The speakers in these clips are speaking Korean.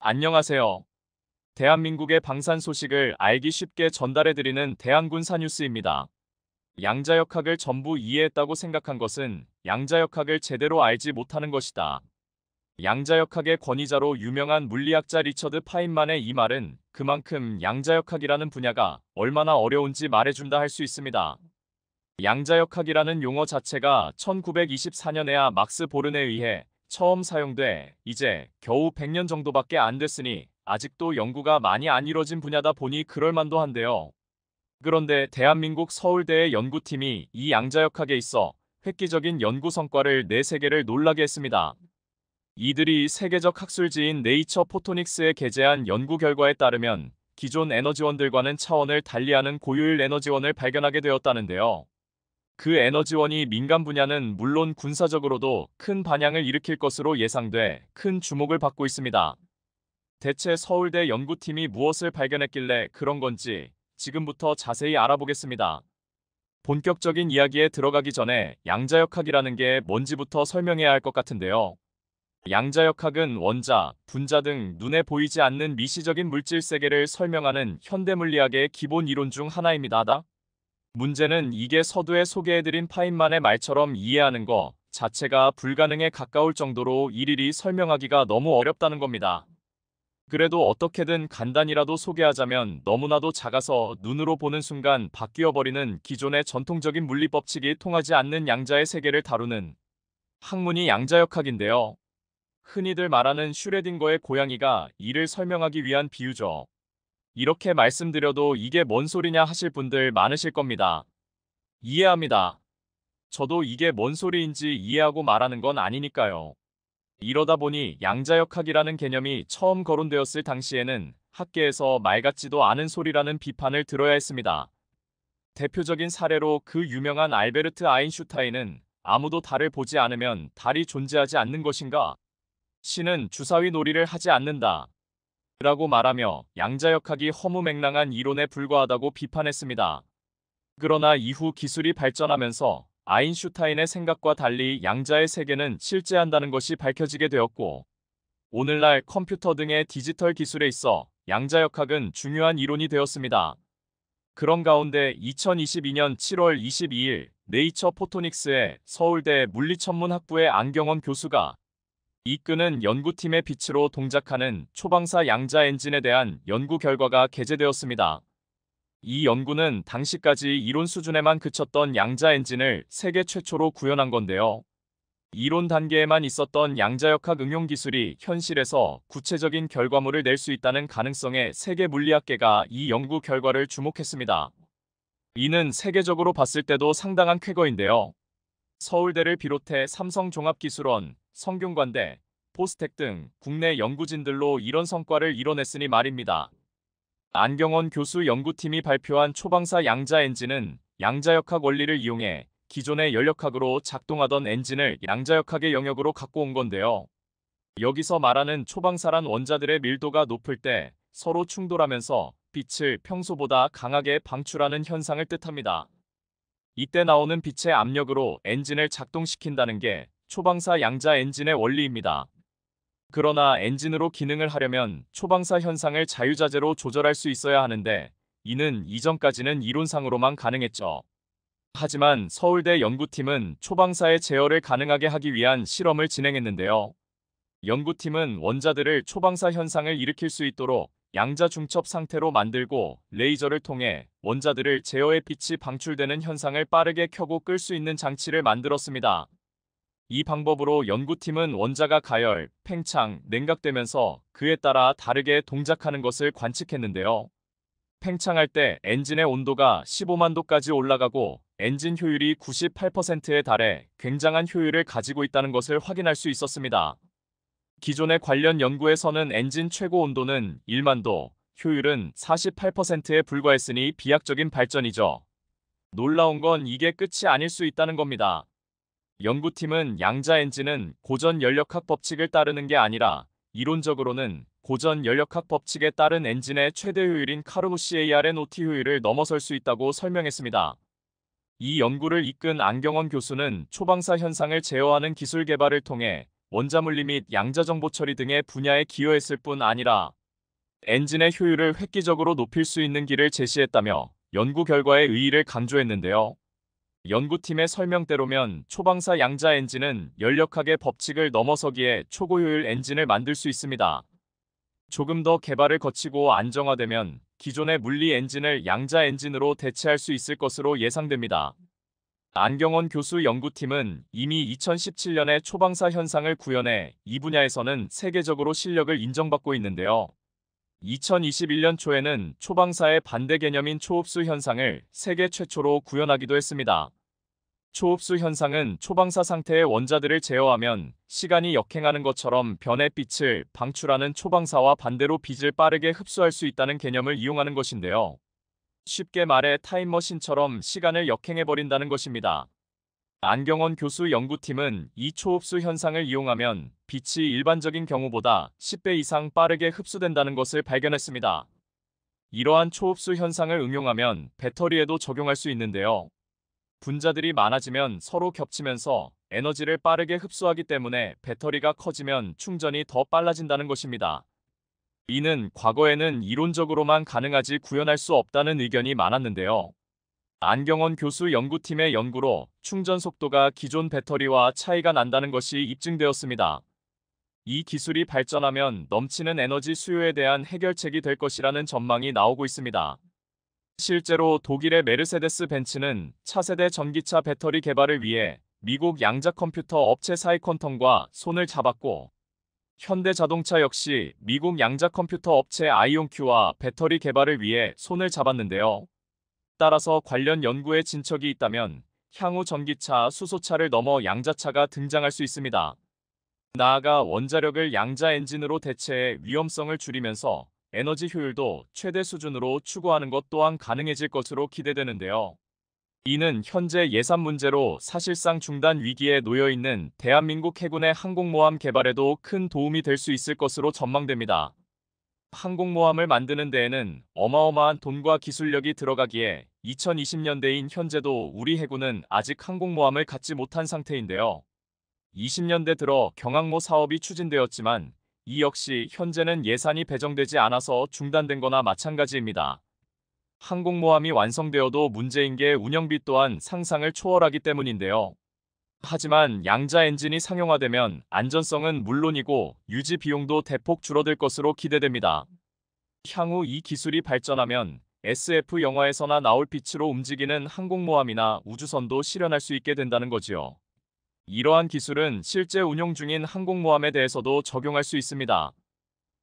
안녕하세요. 대한민국의 방산 소식을 알기 쉽게 전달해드리는 대한군사 뉴스입니다. 양자역학을 전부 이해했다고 생각한 것은 양자역학을 제대로 알지 못하는 것이다. 양자역학의 권위자로 유명한 물리학자 리처드 파인만의 이 말은 그만큼 양자역학이라는 분야가 얼마나 어려운지 말해준다 할 수 있습니다. 양자역학이라는 용어 자체가 1924년에야 막스 보른에 의해 처음 사용돼 이제 겨우 100년 정도밖에 안 됐으니 아직도 연구가 많이 안 이뤄진 분야다 보니 그럴만도 한데요. 그런데 대한민국 서울대의 연구팀이 이 양자역학에 있어 획기적인 연구 성과를 내 세계를 놀라게 했습니다. 이들이 세계적 학술지인 네이처 포토닉스에 게재한 연구 결과에 따르면 기존 에너지원들과는 차원을 달리하는 고효율 에너지원을 발견하게 되었다는데요. 그 에너지원이 민간 분야는 물론 군사적으로도 큰 반향을 일으킬 것으로 예상돼 큰 주목을 받고 있습니다. 대체 서울대 연구팀이 무엇을 발견했길래 그런 건지 지금부터 자세히 알아보겠습니다. 본격적인 이야기에 들어가기 전에 양자역학이라는 게 뭔지부터 설명해야 할 것 같은데요. 양자역학은 원자, 분자 등 눈에 보이지 않는 미시적인 물질 세계를 설명하는 현대물리학의 기본 이론 중 하나입니다. 문제는 이게 서두에 소개해드린 파인만의 말처럼 이해하는 거 자체가 불가능에 가까울 정도로 일일이 설명하기가 너무 어렵다는 겁니다. 그래도 어떻게든 간단히라도 소개하자면 너무나도 작아서 눈으로 보는 순간 바뀌어버리는 기존의 전통적인 물리법칙이 통하지 않는 양자의 세계를 다루는 학문이 양자역학인데요. 흔히들 말하는 슈레딩거의 고양이가 이를 설명하기 위한 비유죠. 이렇게 말씀드려도 이게 뭔 소리냐 하실 분들 많으실 겁니다. 이해합니다. 저도 이게 뭔 소리인지 이해하고 말하는 건 아니니까요. 이러다 보니 양자역학이라는 개념이 처음 거론되었을 당시에는 학계에서 말 같지도 않은 소리라는 비판을 들어야 했습니다. 대표적인 사례로 그 유명한 알베르트 아인슈타인은 아무도 달을 보지 않으면 달이 존재하지 않는 것인가? 신은 주사위 놀이를 하지 않는다. 라고 말하며 양자역학이 허무맹랑한 이론에 불과하다고 비판했습니다. 그러나 이후 기술이 발전하면서 아인슈타인의 생각과 달리 양자의 세계는 실제한다는 것이 밝혀지게 되었고, 오늘날 컴퓨터 등의 디지털 기술에 있어 양자역학은 중요한 이론이 되었습니다. 그런 가운데 2022년 7월 22일 네이처 포토닉스의 서울대 물리천문학부의 안경원 교수가 이끄는 연구팀의 빛으로 동작하는 초방사 양자 엔진에 대한 연구 결과가 게재되었습니다. 이 연구는 당시까지 이론 수준에만 그쳤던 양자 엔진을 세계 최초로 구현한 건데요. 이론 단계에만 있었던 양자역학 응용 기술이 현실에서 구체적인 결과물을 낼 수 있다는 가능성에 세계 물리학계가 이 연구 결과를 주목했습니다. 이는 세계적으로 봤을 때도 상당한 쾌거인데요. 서울대를 비롯해 삼성종합기술원, 성균관대, 포스텍 등 국내 연구진들로 이런 성과를 이뤄냈으니 말입니다. 안경원 교수 연구팀이 발표한 초방사 양자 엔진은 양자역학 원리를 이용해 기존의 연력학으로 작동하던 엔진을 양자역학의 영역으로 갖고 온 건데요. 여기서 말하는 초방사란 원자들의 밀도가 높을 때 서로 충돌하면서 빛을 평소보다 강하게 방출하는 현상을 뜻합니다. 이때 나오는 빛의 압력으로 엔진을 작동시킨다는 게 초방사 양자 엔진의 원리입니다. 그러나 엔진으로 기능을 하려면 초방사 현상을 자유자재로 조절할 수 있어야 하는데 이는 이전까지는 이론상으로만 가능했죠. 하지만 서울대 연구팀은 초방사의 제어를 가능하게 하기 위한 실험을 진행했는데요. 연구팀은 원자들을 초방사 현상을 일으킬 수 있도록 양자 중첩 상태로 만들고 레이저를 통해 원자들을 제어해 빛이 방출되는 현상을 빠르게 켜고 끌 수 있는 장치를 만들었습니다. 이 방법으로 연구팀은 원자가 가열, 팽창, 냉각되면서 그에 따라 다르게 동작하는 것을 관측했는데요. 팽창할 때 엔진의 온도가 15만 도까지 올라가고 엔진 효율이 98%에 달해 굉장한 효율을 가지고 있다는 것을 확인할 수 있었습니다. 기존의 관련 연구에서는 엔진 최고 온도는 1만 도, 효율은 48%에 불과했으니 비약적인 발전이죠. 놀라운 건 이게 끝이 아닐 수 있다는 겁니다. 연구팀은 양자 엔진은 고전 연력학 법칙을 따르는 게 아니라 이론적으로는 고전 연력학 법칙에 따른 엔진의 최대 효율인 카르노시ARNOT 효율을 넘어설 수 있다고 설명했습니다. 이 연구를 이끈 안경원 교수는 초방사 현상을 제어하는 기술 개발을 통해 원자물리 및 양자 정보 처리 등의 분야에 기여했을 뿐 아니라 엔진의 효율을 획기적으로 높일 수 있는 길을 제시했다며 연구 결과의 의의를 강조했는데요. 연구팀의 설명대로면 초방사 양자 엔진은 연력학의 법칙을 넘어서기에 초고효율 엔진을 만들 수 있습니다. 조금 더 개발을 거치고 안정화되면 기존의 물리 엔진을 양자 엔진으로 대체할 수 있을 것으로 예상됩니다. 안경원 교수 연구팀은 이미 2017년에 초방사 현상을 구현해 이 분야에서는 세계적으로 실력을 인정받고 있는데요. 2021년 초에는 초방사의 반대 개념인 초흡수 현상을 세계 최초로 구현하기도 했습니다. 초흡수 현상은 초방사 상태의 원자들을 제어하면 시간이 역행하는 것처럼 변의 빛을 방출하는 초방사와 반대로 빛을 빠르게 흡수할 수 있다는 개념을 이용하는 것인데요. 쉽게 말해 타임머신처럼 시간을 역행해버린다는 것입니다. 안경원 교수 연구팀은 이 초흡수 현상을 이용하면 빛이 일반적인 경우보다 10배 이상 빠르게 흡수된다는 것을 발견했습니다. 이러한 초흡수 현상을 응용하면 배터리에도 적용할 수 있는데요. 분자들이 많아지면 서로 겹치면서 에너지를 빠르게 흡수하기 때문에 배터리가 커지면 충전이 더 빨라진다는 것입니다. 이는 과거에는 이론적으로만 가능하지 구현할 수 없다는 의견이 많았는데요. 안경원 교수 연구팀의 연구로 충전 속도가 기존 배터리와 차이가 난다는 것이 입증되었습니다. 이 기술이 발전하면 넘치는 에너지 수요에 대한 해결책이 될 것이라는 전망이 나오고 있습니다. 실제로 독일의 메르세데스 벤츠는 차세대 전기차 배터리 개발을 위해 미국 양자 컴퓨터 업체 사이콘텀과 손을 잡았고, 현대자동차 역시 미국 양자 컴퓨터 업체 아이온큐와 배터리 개발을 위해 손을 잡았는데요. 따라서 관련 연구에 진척이 있다면 향후 전기차, 수소차를 넘어 양자차가 등장할 수 있습니다. 나아가 원자력을 양자 엔진으로 대체해 위험성을 줄이면서 에너지 효율도 최대 수준으로 추구하는 것 또한 가능해질 것으로 기대되는데요. 이는 현재 예산 문제로 사실상 중단 위기에 놓여 있는 대한민국 해군의 항공모함 개발에도 큰 도움이 될 수 있을 것으로 전망됩니다. 항공모함을 만드는 데에는 어마어마한 돈과 기술력이 들어가기에 2020년대인 현재도 우리 해군은 아직 항공모함을 갖지 못한 상태인데요. 20년대 들어 경항모 사업이 추진되었지만 이 역시 현재는 예산이 배정되지 않아서 중단된 거나 마찬가지입니다. 항공모함이 완성되어도 문제인 게 운영비 또한 상상을 초월하기 때문인데요. 하지만 양자 엔진이 상용화되면 안전성은 물론이고 유지 비용도 대폭 줄어들 것으로 기대됩니다. 향후 이 기술이 발전하면 SF 영화에서나 나올 빛으로 움직이는 항공모함이나 우주선도 실현할 수 있게 된다는 거지요. 이러한 기술은 실제 운용 중인 항공모함에 대해서도 적용할 수 있습니다.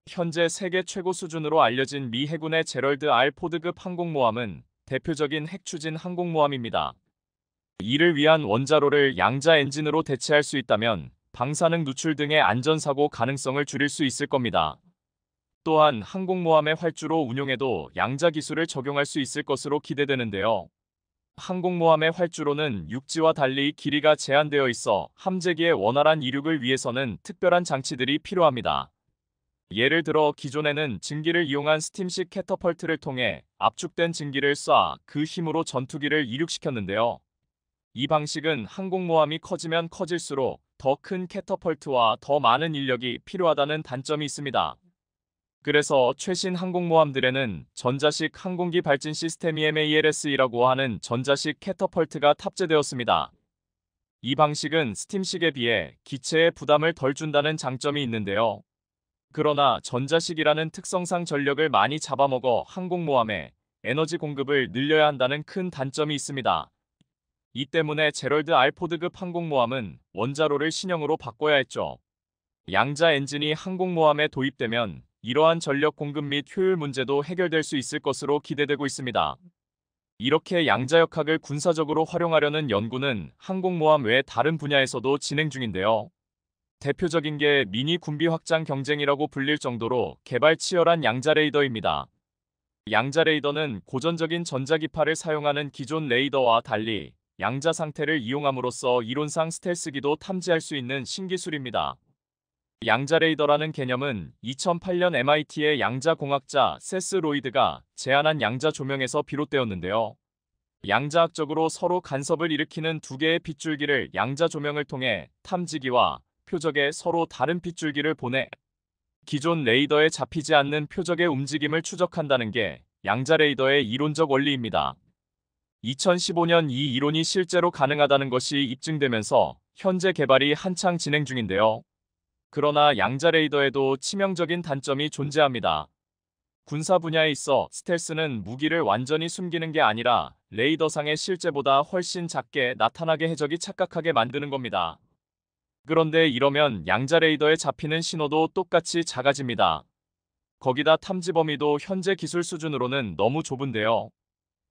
현재 세계 최고 수준으로 알려진 미 해군의 제럴드 R 포드급 항공모함은 대표적인 핵추진 항공모함입니다. 이를 위한 원자로를 양자 엔진으로 대체할 수 있다면 방사능 누출 등의 안전사고 가능성을 줄일 수 있을 겁니다. 또한 항공모함의 활주로 운용에도 양자 기술을 적용할 수 있을 것으로 기대되는데요. 항공모함의 활주로는 육지와 달리 길이가 제한되어 있어 함재기의 원활한 이륙을 위해서는 특별한 장치들이 필요합니다. 예를 들어 기존에는 증기를 이용한 스팀식 캐터펄트를 통해 압축된 증기를 쏴 그 힘으로 전투기를 이륙시켰는데요. 이 방식은 항공모함이 커지면 커질수록 더 큰 캐터펄트와 더 많은 인력이 필요하다는 단점이 있습니다. 그래서 최신 항공모함들에는 전자식 항공기 발진 시스템 EMALS이라고 하는 전자식 캐터펄트가 탑재되었습니다. 이 방식은 스팀식에 비해 기체에 부담을 덜 준다는 장점이 있는데요. 그러나 전자식이라는 특성상 전력을 많이 잡아먹어 항공모함에 에너지 공급을 늘려야 한다는 큰 단점이 있습니다. 이 때문에 제럴드 R 포드급 항공모함은 원자로를 신형으로 바꿔야 했죠. 양자 엔진이 항공모함에 도입되면 이러한 전력 공급 및 효율 문제도 해결될 수 있을 것으로 기대되고 있습니다. 이렇게 양자역학을 군사적으로 활용하려는 연구는 항공모함 외 다른 분야에서도 진행 중인데요. 대표적인 게 미니 군비 확장 경쟁이라고 불릴 정도로 개발 치열한 양자 레이더입니다. 양자 레이더는 고전적인 전자기파를 사용하는 기존 레이더와 달리 양자 상태를 이용함으로써 이론상 스텔스기도 탐지할 수 있는 신기술입니다. 양자 레이더라는 개념은 2008년 MIT의 양자공학자 세스 로이드가 제안한 양자 조명에서 비롯되었는데요. 양자학적으로 서로 간섭을 일으키는 두 개의 빗줄기를 양자 조명을 통해 탐지기와 표적에 서로 다른 핏줄기를 보내 기존 레이더에 잡히지 않는 표적의 움직임을 추적한다는 게 양자 레이더의 이론적 원리입니다. 2015년 이 이론이 실제로 가능하다는 것이 입증되면서 현재 개발이 한창 진행 중인데요. 그러나 양자 레이더에도 치명적인 단점이 존재합니다. 군사 분야에 있어 스텔스는 무기를 완전히 숨기는 게 아니라 레이더상의 실제보다 훨씬 작게 나타나게 해적이 착각하게 만드는 겁니다. 그런데 이러면 양자 레이더에 잡히는 신호도 똑같이 작아집니다. 거기다 탐지 범위도 현재 기술 수준으로는 너무 좁은데요.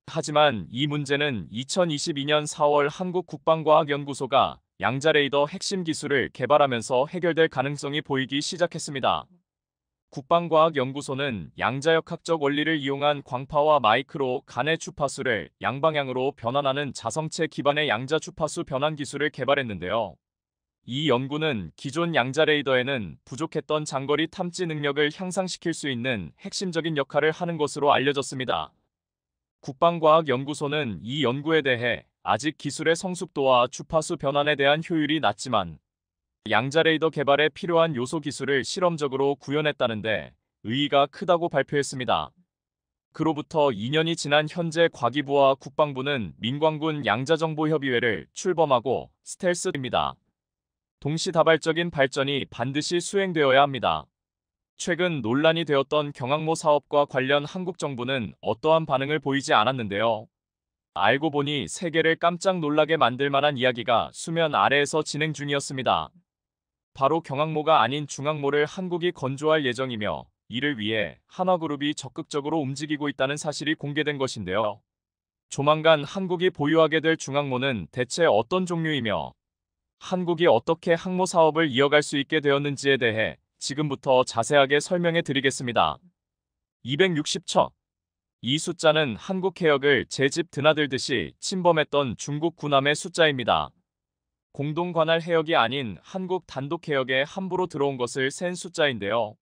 하지만 이 문제는 2022년 4월 한국국방과학연구소가 양자 레이더 핵심 기술을 개발하면서 해결될 가능성이 보이기 시작했습니다. 국방과학연구소는 양자역학적 원리를 이용한 광파와 마이크로 간의 주파수를 양방향으로 변환하는 자성체 기반의 양자 주파수 변환 기술을 개발했는데요. 이 연구는 기존 양자 레이더에는 부족했던 장거리 탐지 능력을 향상시킬 수 있는 핵심적인 역할을 하는 것으로 알려졌습니다. 국방과학연구소는 이 연구에 대해 아직 기술의 성숙도와 주파수 변환에 대한 효율이 낮지만 양자 레이더 개발에 필요한 요소 기술을 실험적으로 구현했다는데 의의가 크다고 발표했습니다. 그로부터 2년이 지난 현재 과기부와 국방부는 민광군 양자정보협의회를 출범하고 스텔스입니다. 동시다발적인 발전이 반드시 수행되어야 합니다. 최근 논란이 되었던 경항모 사업과 관련 한국 정부는 어떠한 반응을 보이지 않았는데요. 알고 보니 세계를 깜짝 놀라게 만들 만한 이야기가 수면 아래에서 진행 중이었습니다. 바로 경항모가 아닌 중항모를 한국이 건조할 예정이며 이를 위해 한화그룹이 적극적으로 움직이고 있다는 사실이 공개된 것인데요. 조만간 한국이 보유하게 될 중항모는 대체 어떤 종류이며 한국이 어떻게 항모 사업을 이어갈 수 있게 되었는지에 대해 지금부터 자세하게 설명해 드리겠습니다. 260척. 이 숫자는 한국 해역을 제 집 드나들듯이 침범했던 중국 군함의 숫자입니다. 공동 관할 해역이 아닌 한국 단독 해역에 함부로 들어온 것을 센 숫자인데요.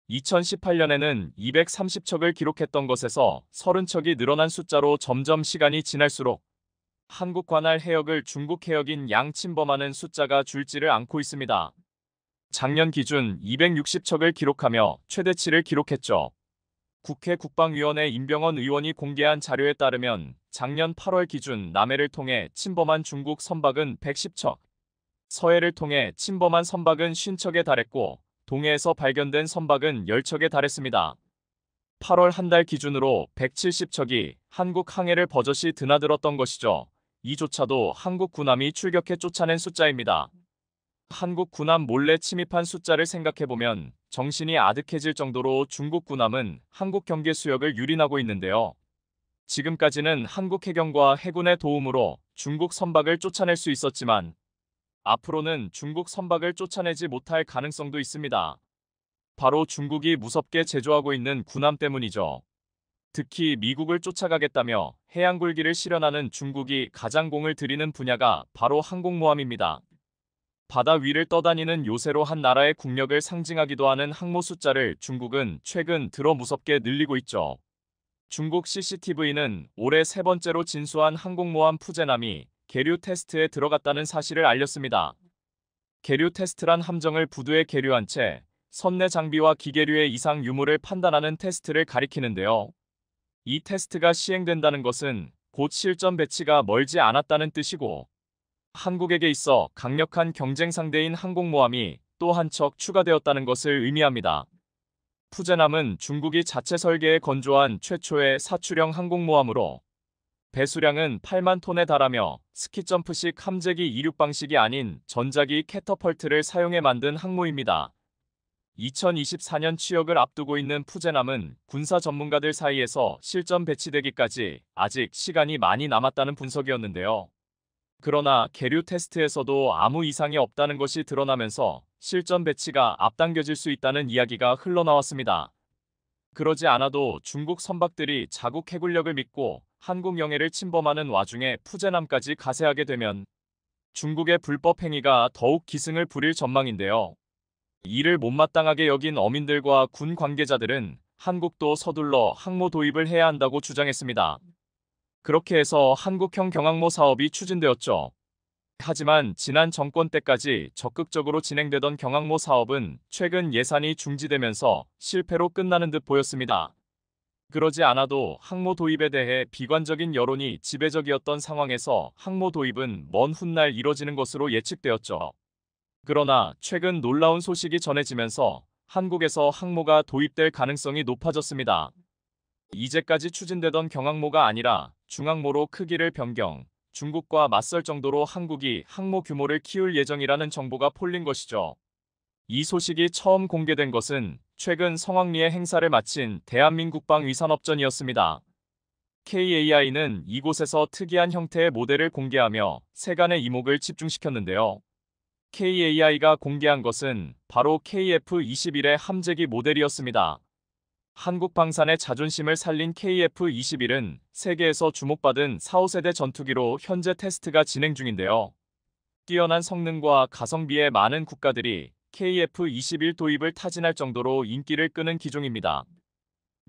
2018년에는 230척을 기록했던 것에서 30척이 늘어난 숫자로 점점 시간이 지날수록 한국 관할 해역을 중국 해역인 양 침범하는 숫자가 줄지를 않고 있습니다. 작년 기준 260척을 기록하며 최대치를 기록했죠. 국회 국방위원회 임병헌 의원이 공개한 자료에 따르면 작년 8월 기준 남해를 통해 침범한 중국 선박은 110척, 서해를 통해 침범한 선박은 50척에 달했고 동해에서 발견된 선박은 10척에 달했습니다. 8월 한 달 기준으로 170척이 한국 항해를 버젓이 드나들었던 것이죠. 이조차도 한국 군함이 출격해 쫓아낸 숫자입니다. 한국 군함 몰래 침입한 숫자를 생각해보면 정신이 아득해질 정도로 중국 군함은 한국 경계 수역을 유린하고 있는데요. 지금까지는 한국 해경과 해군의 도움으로 중국 선박을 쫓아낼 수 있었지만 앞으로는 중국 선박을 쫓아내지 못할 가능성도 있습니다. 바로 중국이 무섭게 제조하고 있는 군함 때문이죠. 특히 미국을 쫓아가겠다며 해양굴기를 실현하는 중국이 가장 공을 들이는 분야가 바로 항공모함입니다. 바다 위를 떠다니는 요새로 한 나라의 국력을 상징하기도 하는 항모 숫자를 중국은 최근 들어 무섭게 늘리고 있죠. 중국 CCTV는 올해 세 번째로 진수한 항공모함 푸제남이 계류 테스트에 들어갔다는 사실을 알렸습니다. 계류 테스트란 함정을 부두에 계류한 채 선내 장비와 기계류의 이상 유무를 판단하는 테스트를 가리키는데요. 이 테스트가 시행된다는 것은 곧 실전 배치가 멀지 않았다는 뜻이고 한국에게 있어 강력한 경쟁 상대인 항공모함이 또 한 척 추가되었다는 것을 의미합니다. 푸제남은 중국이 자체 설계에 건조한 최초의 사출형 항공모함으로 배수량은 8만 톤에 달하며 스키점프식 함재기 이륙 방식이 아닌 전자기 캐터펄트를 사용해 만든 항모입니다. 2024년 취역을 앞두고 있는 푸제남은 군사 전문가들 사이에서 실전 배치되기까지 아직 시간이 많이 남았다는 분석이었는데요. 그러나 계류 테스트에서도 아무 이상이 없다는 것이 드러나면서 실전 배치가 앞당겨질 수 있다는 이야기가 흘러나왔습니다. 그러지 않아도 중국 선박들이 자국 해군력을 믿고 한국 영해를 침범하는 와중에 푸제남까지 가세하게 되면 중국의 불법 행위가 더욱 기승을 부릴 전망인데요. 이를 못마땅하게 여긴 어민들과 군 관계자들은 한국도 서둘러 항모 도입을 해야 한다고 주장했습니다. 그렇게 해서 한국형 경항모 사업이 추진되었죠. 하지만 지난 정권 때까지 적극적으로 진행되던 경항모 사업은 최근 예산이 중지되면서 실패로 끝나는 듯 보였습니다. 그러지 않아도 항모 도입에 대해 비관적인 여론이 지배적이었던 상황에서 항모 도입은 먼 훗날 이뤄지는 것으로 예측되었죠. 그러나 최근 놀라운 소식이 전해지면서 한국에서 항모가 도입될 가능성이 높아졌습니다. 이제까지 추진되던 경항모가 아니라 중항모로 크기를 변경, 중국과 맞설 정도로 한국이 항모 규모를 키울 예정이라는 정보가 폴린 것이죠. 이 소식이 처음 공개된 것은 최근 성황리에 행사를 마친 대한민국방위산업전이었습니다. KAI는 이곳에서 특이한 형태의 모델을 공개하며 세간의 이목을 집중시켰는데요. KAI가 공개한 것은 바로 KF-21의 함재기 모델이었습니다. 한국 방산의 자존심을 살린 KF-21은 세계에서 주목받은 4, 5세대 전투기로 현재 테스트가 진행 중인데요. 뛰어난 성능과 가성비에 많은 국가들이 KF-21 도입을 타진할 정도로 인기를 끄는 기종입니다.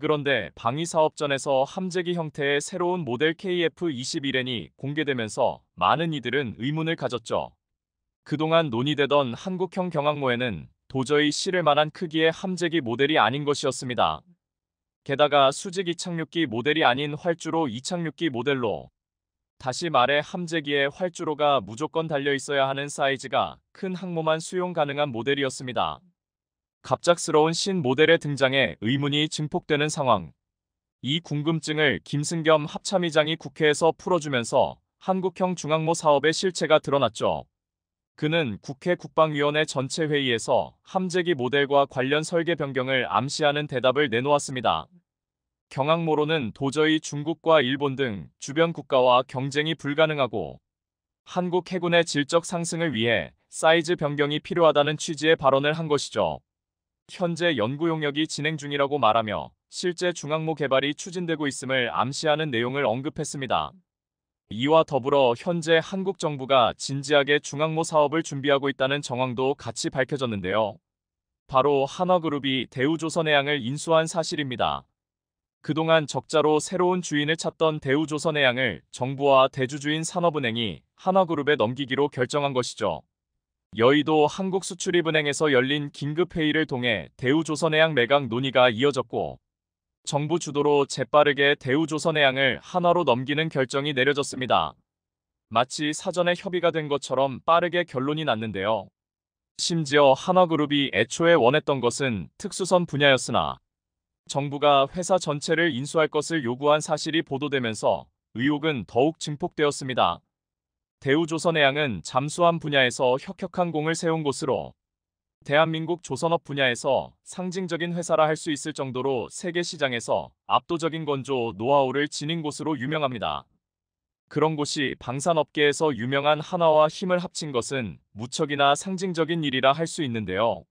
그런데 방위사업전에서 함재기 형태의 새로운 모델 KF-21N이 공개되면서 많은 이들은 의문을 가졌죠. 그동안 논의되던 한국형 경항모에는 도저히 실을 만한 크기의 함재기 모델이 아닌 것이었습니다. 게다가 수직 이착륙기 모델이 아닌 활주로 이착륙기 모델로, 다시 말해 함재기에 활주로가 무조건 달려 있어야 하는 사이즈가 큰 항모만 수용 가능한 모델이었습니다. 갑작스러운 신 모델의 등장에 의문이 증폭되는 상황. 이 궁금증을 김승겸 합참의장이 국회에서 풀어주면서 한국형 중항모 사업의 실체가 드러났죠. 그는 국회 국방위원회 전체 회의에서 함재기 모델과 관련 설계 변경을 암시하는 대답을 내놓았습니다. 경항모로는 도저히 중국과 일본 등 주변 국가와 경쟁이 불가능하고 한국 해군의 질적 상승을 위해 사이즈 변경이 필요하다는 취지의 발언을 한 것이죠. 현재 연구 용역이 진행 중이라고 말하며 실제 중항모 개발이 추진되고 있음을 암시하는 내용을 언급했습니다. 이와 더불어 현재 한국 정부가 진지하게 중항모 사업을 준비하고 있다는 정황도 같이 밝혀졌는데요. 바로 한화그룹이 대우조선해양을 인수한 사실입니다. 그동안 적자로 새로운 주인을 찾던 대우조선해양을 정부와 대주주인 산업은행이 한화그룹에 넘기기로 결정한 것이죠. 여의도 한국수출입은행에서 열린 긴급회의를 통해 대우조선해양 매각 논의가 이어졌고 정부 주도로 재빠르게 대우조선해양을 한화로 넘기는 결정이 내려졌습니다. 마치 사전에 협의가 된 것처럼 빠르게 결론이 났는데요. 심지어 한화그룹이 애초에 원했던 것은 특수선 분야였으나 정부가 회사 전체를 인수할 것을 요구한 사실이 보도되면서 의혹은 더욱 증폭되었습니다. 대우조선해양은 잠수함 분야에서 혁혁한 공을 세운 곳으로 대한민국 조선업 분야에서 상징적인 회사라 할 수 있을 정도로 세계 시장에서 압도적인 건조 노하우를 지닌 곳으로 유명합니다. 그런 곳이 방산업계에서 유명한 한화와 힘을 합친 것은 무척이나 상징적인 일이라 할 수 있는데요.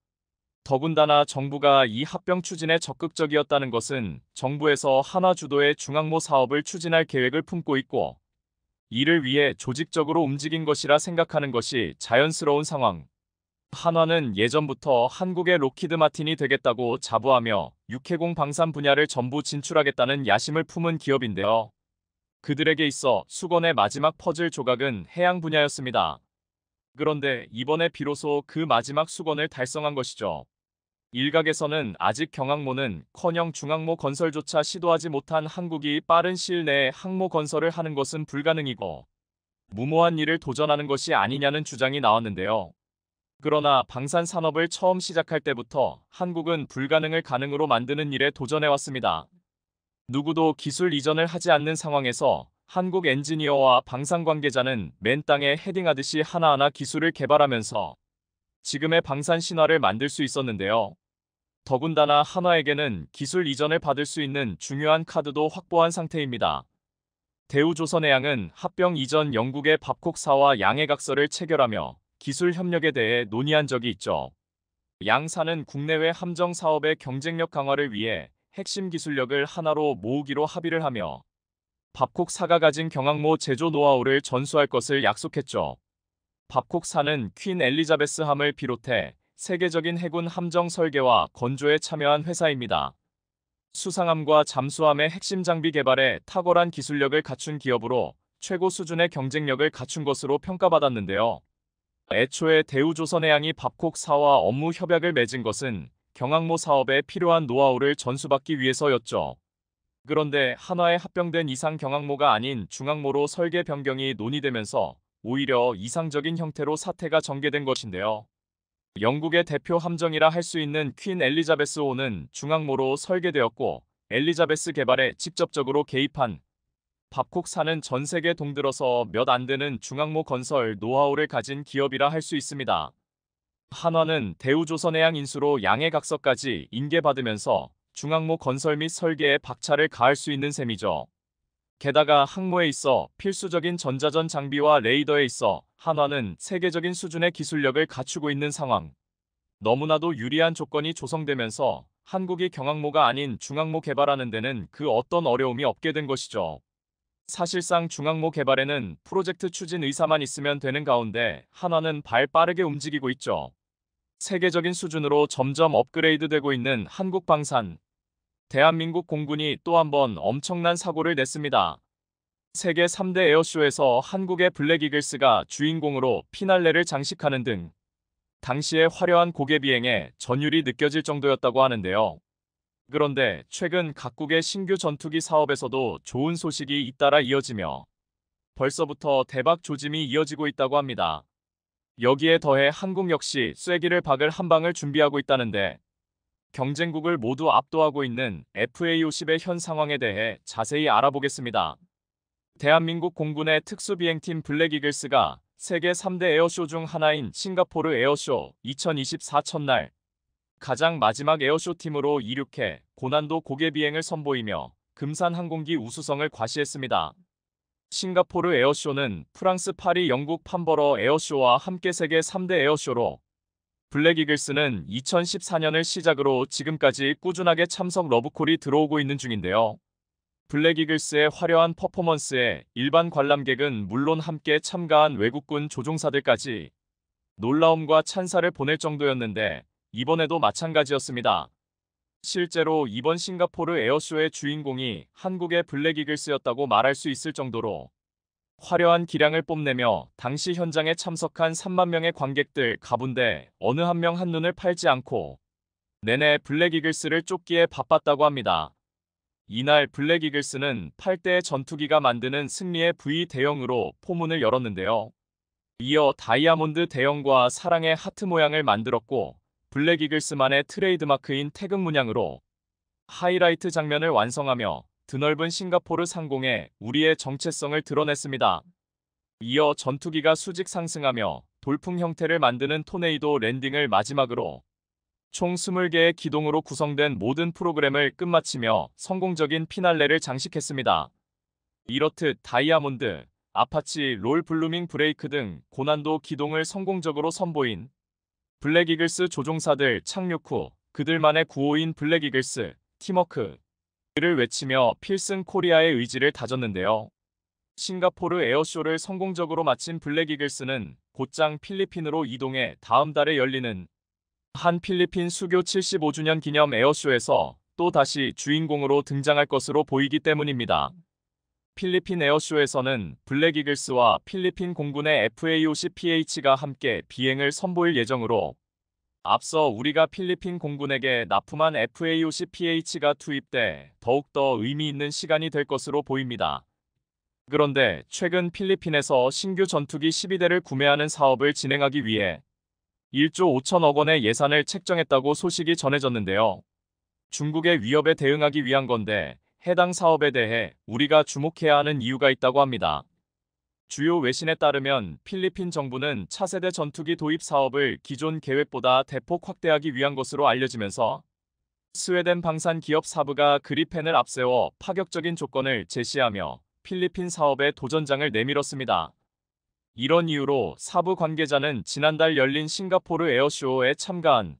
더군다나 정부가 이 합병 추진에 적극적이었다는 것은 정부에서 한화 주도의 중항모 사업을 추진할 계획을 품고 있고 이를 위해 조직적으로 움직인 것이라 생각하는 것이 자연스러운 상황. 한화는 예전부터 한국의 로키드 마틴이 되겠다고 자부하며 육해공 방산 분야를 전부 진출하겠다는 야심을 품은 기업인데요. 그들에게 있어 수건의 마지막 퍼즐 조각은 해양 분야였습니다. 그런데 이번에 비로소 그 마지막 수건을 달성한 것이죠. 일각에서는 아직 경항모는 커녕 중항모 건설조차 시도하지 못한 한국이 빠른 시일 내에 항모 건설을 하는 것은 불가능이고 무모한 일을 도전하는 것이 아니냐는 주장이 나왔는데요. 그러나 방산 산업을 처음 시작할 때부터 한국은 불가능을 가능으로 만드는 일에 도전해왔습니다. 누구도 기술 이전을 하지 않는 상황에서 한국 엔지니어와 방산 관계자는 맨 땅에 헤딩하듯이 하나하나 기술을 개발하면서 지금의 방산 신화를 만들 수 있었는데요. 더군다나 한화에게는 기술 이전을 받을 수 있는 중요한 카드도 확보한 상태입니다. 대우조선해양은 합병 이전 영국의 밥콕사와 양해각서를 체결하며 기술 협력에 대해 논의한 적이 있죠. 양사는 국내외 함정 사업의 경쟁력 강화를 위해 핵심 기술력을 하나로 모으기로 합의를 하며 밥콕사가 가진 경항모 제조 노하우를 전수할 것을 약속했죠. 밥콕사는 퀸 엘리자베스함을 비롯해 세계적인 해군 함정 설계와 건조에 참여한 회사입니다. 수상함과 잠수함의 핵심 장비 개발에 탁월한 기술력을 갖춘 기업으로 최고 수준의 경쟁력을 갖춘 것으로 평가받았는데요. 애초에 대우조선해양이 밥콕사와 업무 협약을 맺은 것은 경항모 사업에 필요한 노하우를 전수받기 위해서였죠. 그런데 한화에 합병된 이상 경항모가 아닌 중항모로 설계 변경이 논의되면서 오히려 이상적인 형태로 사태가 전개된 것인데요. 영국의 대표 함정이라 할 수 있는 퀸 엘리자베스호는 중항모로 설계되었고 엘리자베스 개발에 직접적으로 개입한 밥콕사는 전 세계 동들어서 몇 안 되는 중항모 건설 노하우를 가진 기업이라 할 수 있습니다. 한화는 대우조선해양 인수로 양해각서까지 인계받으면서 중항모 건설 및 설계에 박차를 가할 수 있는 셈이죠. 게다가 항모에 있어 필수적인 전자전 장비와 레이더에 있어 한화는 세계적인 수준의 기술력을 갖추고 있는 상황. 너무나도 유리한 조건이 조성되면서 한국이 경항모가 아닌 중항모 개발하는 데는 그 어떤 어려움이 없게 된 것이죠. 사실상 중항모 개발에는 프로젝트 추진 의사만 있으면 되는 가운데 한화는 발 빠르게 움직이고 있죠. 세계적인 수준으로 점점 업그레이드되고 있는 한국방산. 대한민국 공군이 또 한 번 엄청난 사고를 냈습니다. 세계 3대 에어쇼에서 한국의 블랙 이글스가 주인공으로 피날레를 장식하는 등 당시의 화려한 고개 비행에 전율이 느껴질 정도였다고 하는데요. 그런데 최근 각국의 신규 전투기 사업에서도 좋은 소식이 잇따라 이어지며 벌써부터 대박 조짐이 이어지고 있다고 합니다. 여기에 더해 한국 역시 쐐기를 박을 한 방을 준비하고 있다는데 경쟁국을 모두 압도하고 있는 FA50의 현 상황에 대해 자세히 알아보겠습니다. 대한민국 공군의 특수비행팀 블랙 이글스가 세계 3대 에어쇼 중 하나인 싱가포르 에어쇼 2024 첫날 가장 마지막 에어쇼 팀으로 이륙해 고난도 고개 비행을 선보이며 금산 항공기 우수성을 과시했습니다. 싱가포르 에어쇼는 프랑스 파리 영국 판버러 에어쇼와 함께 세계 3대 에어쇼로 블랙 이글스는 2014년을 시작으로 지금까지 꾸준하게 참석 러브콜이 들어오고 있는 중인데요. 블랙 이글스의 화려한 퍼포먼스에 일반 관람객은 물론 함께 참가한 외국군 조종사들까지 놀라움과 찬사를 보낼 정도였는데 이번에도 마찬가지였습니다. 실제로 이번 싱가포르 에어쇼의 주인공이 한국의 블랙 이글스였다고 말할 수 있을 정도로 화려한 기량을 뽐내며 당시 현장에 참석한 3만 명의 관객들 가운데 어느 한 명 한눈을 팔지 않고 내내 블랙 이글스를 쫓기에 바빴다고 합니다. 이날 블랙 이글스는 8대의 전투기가 만드는 승리의 V 대형으로 포문을 열었는데요. 이어 다이아몬드 대형과 사랑의 하트 모양을 만들었고 블랙 이글스만의 트레이드마크인 태극 문양으로 하이라이트 장면을 완성하며 드넓은 싱가포르 상공에 우리의 정체성을 드러냈습니다. 이어 전투기가 수직 상승하며 돌풍 형태를 만드는 토네이도 랜딩을 마지막으로 총 20개의 기동으로 구성된 모든 프로그램을 끝마치며 성공적인 피날레를 장식했습니다. 이렇듯 다이아몬드, 아파치, 롤 블루밍 브레이크 등 고난도 기동을 성공적으로 선보인 블랙 이글스 조종사들 착륙 후 그들만의 구호인 블랙 이글스 팀워크를 외치며 필승 코리아의 의지를 다졌는데요. 싱가포르 에어쇼를 성공적으로 마친 블랙 이글스는 곧장 필리핀으로 이동해 다음 달에 열리는 한 필리핀 수교 75주년 기념 에어쇼에서 또 다시 주인공으로 등장할 것으로 보이기 때문입니다. 필리핀 에어쇼에서는 블랙 이글스와 필리핀 공군의 FA50PH가 함께 비행을 선보일 예정으로 앞서 우리가 필리핀 공군에게 납품한 FA50PH가 투입돼 더욱더 의미 있는 시간이 될 것으로 보입니다. 그런데 최근 필리핀에서 신규 전투기 12대를 구매하는 사업을 진행하기 위해 1조 5천억 원의 예산을 책정했다고 소식이 전해졌는데요. 중국의 위협에 대응하기 위한 건데 해당 사업에 대해 우리가 주목해야 하는 이유가 있다고 합니다. 주요 외신에 따르면 필리핀 정부는 차세대 전투기 도입 사업을 기존 계획보다 대폭 확대하기 위한 것으로 알려지면서 스웨덴 방산 기업 사브가 그리펜을 앞세워 파격적인 조건을 제시하며 필리핀 사업에 도전장을 내밀었습니다. 이런 이유로 사브 관계자는 지난달 열린 싱가포르 에어쇼에 참가한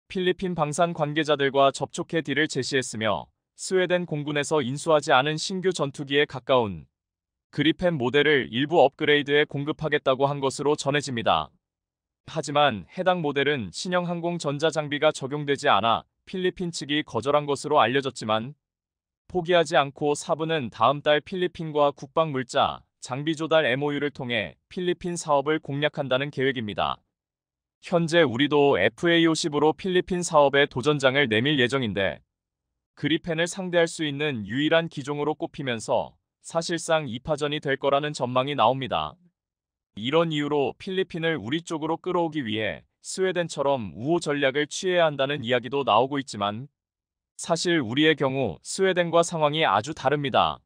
필리핀 방산 관계자들과 접촉해 딜을 제시했으며 스웨덴 공군에서 인수하지 않은 신규 전투기에 가까운 그리펜 모델을 일부 업그레이드에 공급하겠다고 한 것으로 전해집니다. 하지만 해당 모델은 신형 항공 전자장비가 적용되지 않아 필리핀 측이 거절한 것으로 알려졌지만 포기하지 않고 사브는 다음 달 필리핀과 국방물자, 장비 조달 MOU를 통해 필리핀 사업을 공략한다는 계획입니다. 현재 우리도 FA50으로 필리핀 사업에 도전장을 내밀 예정인데 그리펜을 상대할 수 있는 유일한 기종으로 꼽히면서 사실상 2파전이 될 거라는 전망이 나옵니다. 이런 이유로 필리핀을 우리 쪽으로 끌어오기 위해 스웨덴처럼 우호 전략을 취해야 한다는 이야기도 나오고 있지만 사실 우리의 경우 스웨덴과 상황이 아주 다릅니다.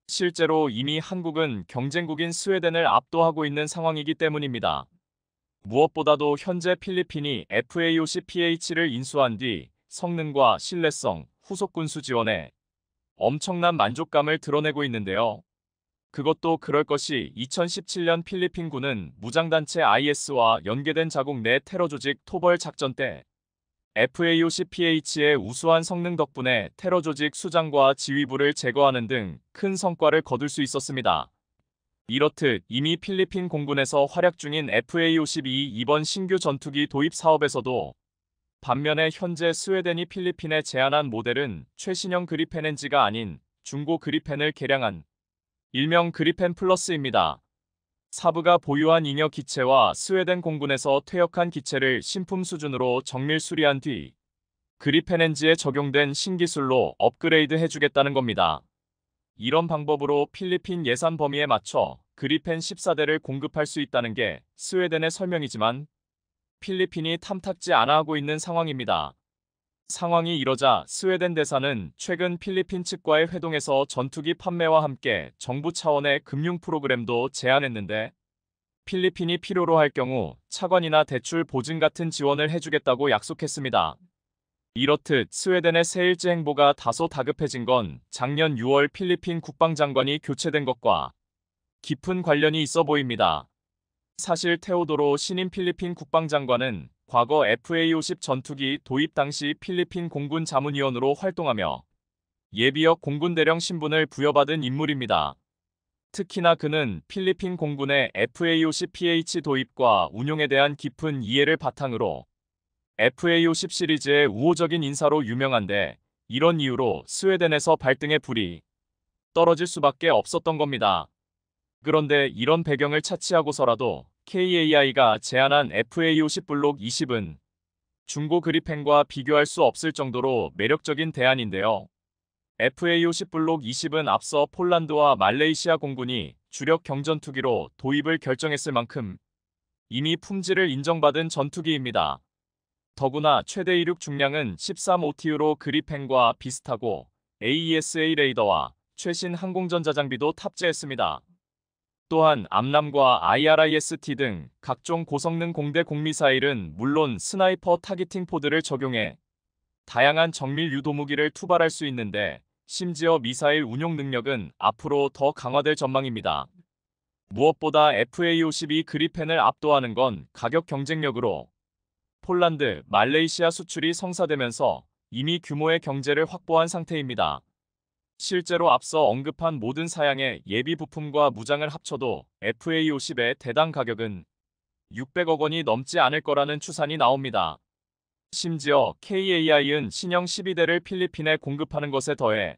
실제로 이미 한국은 경쟁국인 스웨덴을 압도하고 있는 상황이기 때문입니다. 무엇보다도 현재 필리핀이 FA50PH를 인수한 뒤 성능과 신뢰성, 후속 군수 지원에 엄청난 만족감을 드러내고 있는데요. 그것도 그럴 것이 2017년 필리핀군은 무장단체 IS와 연계된 자국 내 테러 조직 토벌 작전 때 FA50PH의 우수한 성능 덕분에 테러 조직 수장과 지휘부를 제거하는 등 큰 성과를 거둘 수 있었습니다. 이렇듯 이미 필리핀 공군에서 활약 중인 FA52 이번 신규 전투기 도입 사업에서도 반면에 현재 스웨덴이 필리핀에 제안한 모델은 최신형 그리펜 NG가 아닌 중고 그리펜을 개량한 일명 그리펜 플러스입니다. 사브가 보유한 잉여 기체와 스웨덴 공군에서 퇴역한 기체를 신품 수준으로 정밀 수리한 뒤 그리펜 NG에 적용된 신기술로 업그레이드 해주겠다는 겁니다. 이런 방법으로 필리핀 예산 범위에 맞춰 그리펜 14대를 공급할 수 있다는 게 스웨덴의 설명이지만 필리핀이 탐탁지 않아 하고 있는 상황입니다. 상황이 이러자 스웨덴 대사는 최근 필리핀 측과의 회동에서 전투기 판매와 함께 정부 차원의 금융 프로그램도 제안했는데 필리핀이 필요로 할 경우 차관이나 대출 보증 같은 지원을 해주겠다고 약속했습니다. 이렇듯 스웨덴의 세일즈 행보가 다소 다급해진 건 작년 6월 필리핀 국방장관이 교체된 것과 깊은 관련이 있어 보입니다. 사실 테오도로 신임 필리핀 국방장관은 과거 FA50 전투기 도입 당시 필리핀 공군 자문위원으로 활동하며 예비역 공군대령 신분을 부여받은 인물입니다. 특히나 그는 필리핀 공군의 FA50PH 도입과 운용에 대한 깊은 이해를 바탕으로 FA50 시리즈의 우호적인 인사로 유명한데 이런 이유로 스웨덴에서 발등에 불이 떨어질 수밖에 없었던 겁니다. 그런데 이런 배경을 차치하고서라도 KAI가 제안한 FA50 블록 20은 중고 그리펜과 비교할 수 없을 정도로 매력적인 대안인데요. FA50 블록 20은 앞서 폴란드와 말레이시아 공군이 주력 경전투기로 도입을 결정했을 만큼 이미 품질을 인정받은 전투기입니다. 더구나 최대 이륙 중량은 13OTU로 그리펜과 비슷하고 AESA 레이더와 최신 항공전자 장비도 탑재했습니다. 또한 암람과 IRIS-T 등 각종 고성능 공대 공미사일은 물론 스나이퍼 타깃팅 포드를 적용해 다양한 정밀 유도무기를 투발할 수 있는데 심지어 미사일 운용 능력은 앞으로 더 강화될 전망입니다. 무엇보다 FA-52 그리펜을 압도하는 건 가격 경쟁력으로 폴란드, 말레이시아 수출이 성사되면서 이미 규모의 경제를 확보한 상태입니다. 실제로 앞서 언급한 모든 사양의 예비 부품과 무장을 합쳐도 FA-50의 대당 가격은 600억 원이 넘지 않을 거라는 추산이 나옵니다. 심지어 KAI은 신형 12대를 필리핀에 공급하는 것에 더해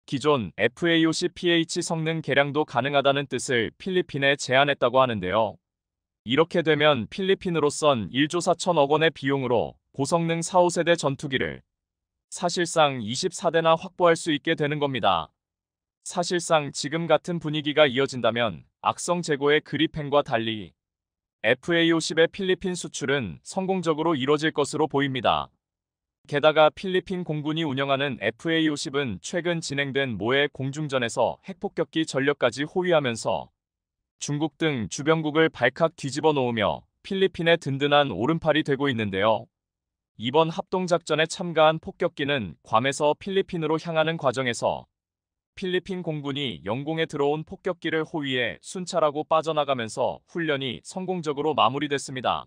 기존 FA-50PH 성능 개량도 가능하다는 뜻을 필리핀에 제안했다고 하는데요. 이렇게 되면 필리핀으로선 1조 4천억 원의 비용으로 고성능 4, 5세대 전투기를 사실상 24대나 확보할 수 있게 되는 겁니다. 사실상 지금 같은 분위기가 이어진다면 악성 재고의 그리펜과 달리 FA-50의 필리핀 수출은 성공적으로 이뤄질 것으로 보입니다. 게다가 필리핀 공군이 운영하는 FA-50은 최근 진행된 모해 공중전에서 핵폭격기 전력까지 호위하면서 중국 등 주변국을 발칵 뒤집어 놓으며 필리핀의 든든한 오른팔이 되고 있는데요. 이번 합동작전에 참가한 폭격기는 괌에서 필리핀으로 향하는 과정에서 필리핀 공군이 영공에 들어온 폭격기를 호위해 순찰하고 빠져나가면서 훈련이 성공적으로 마무리됐습니다.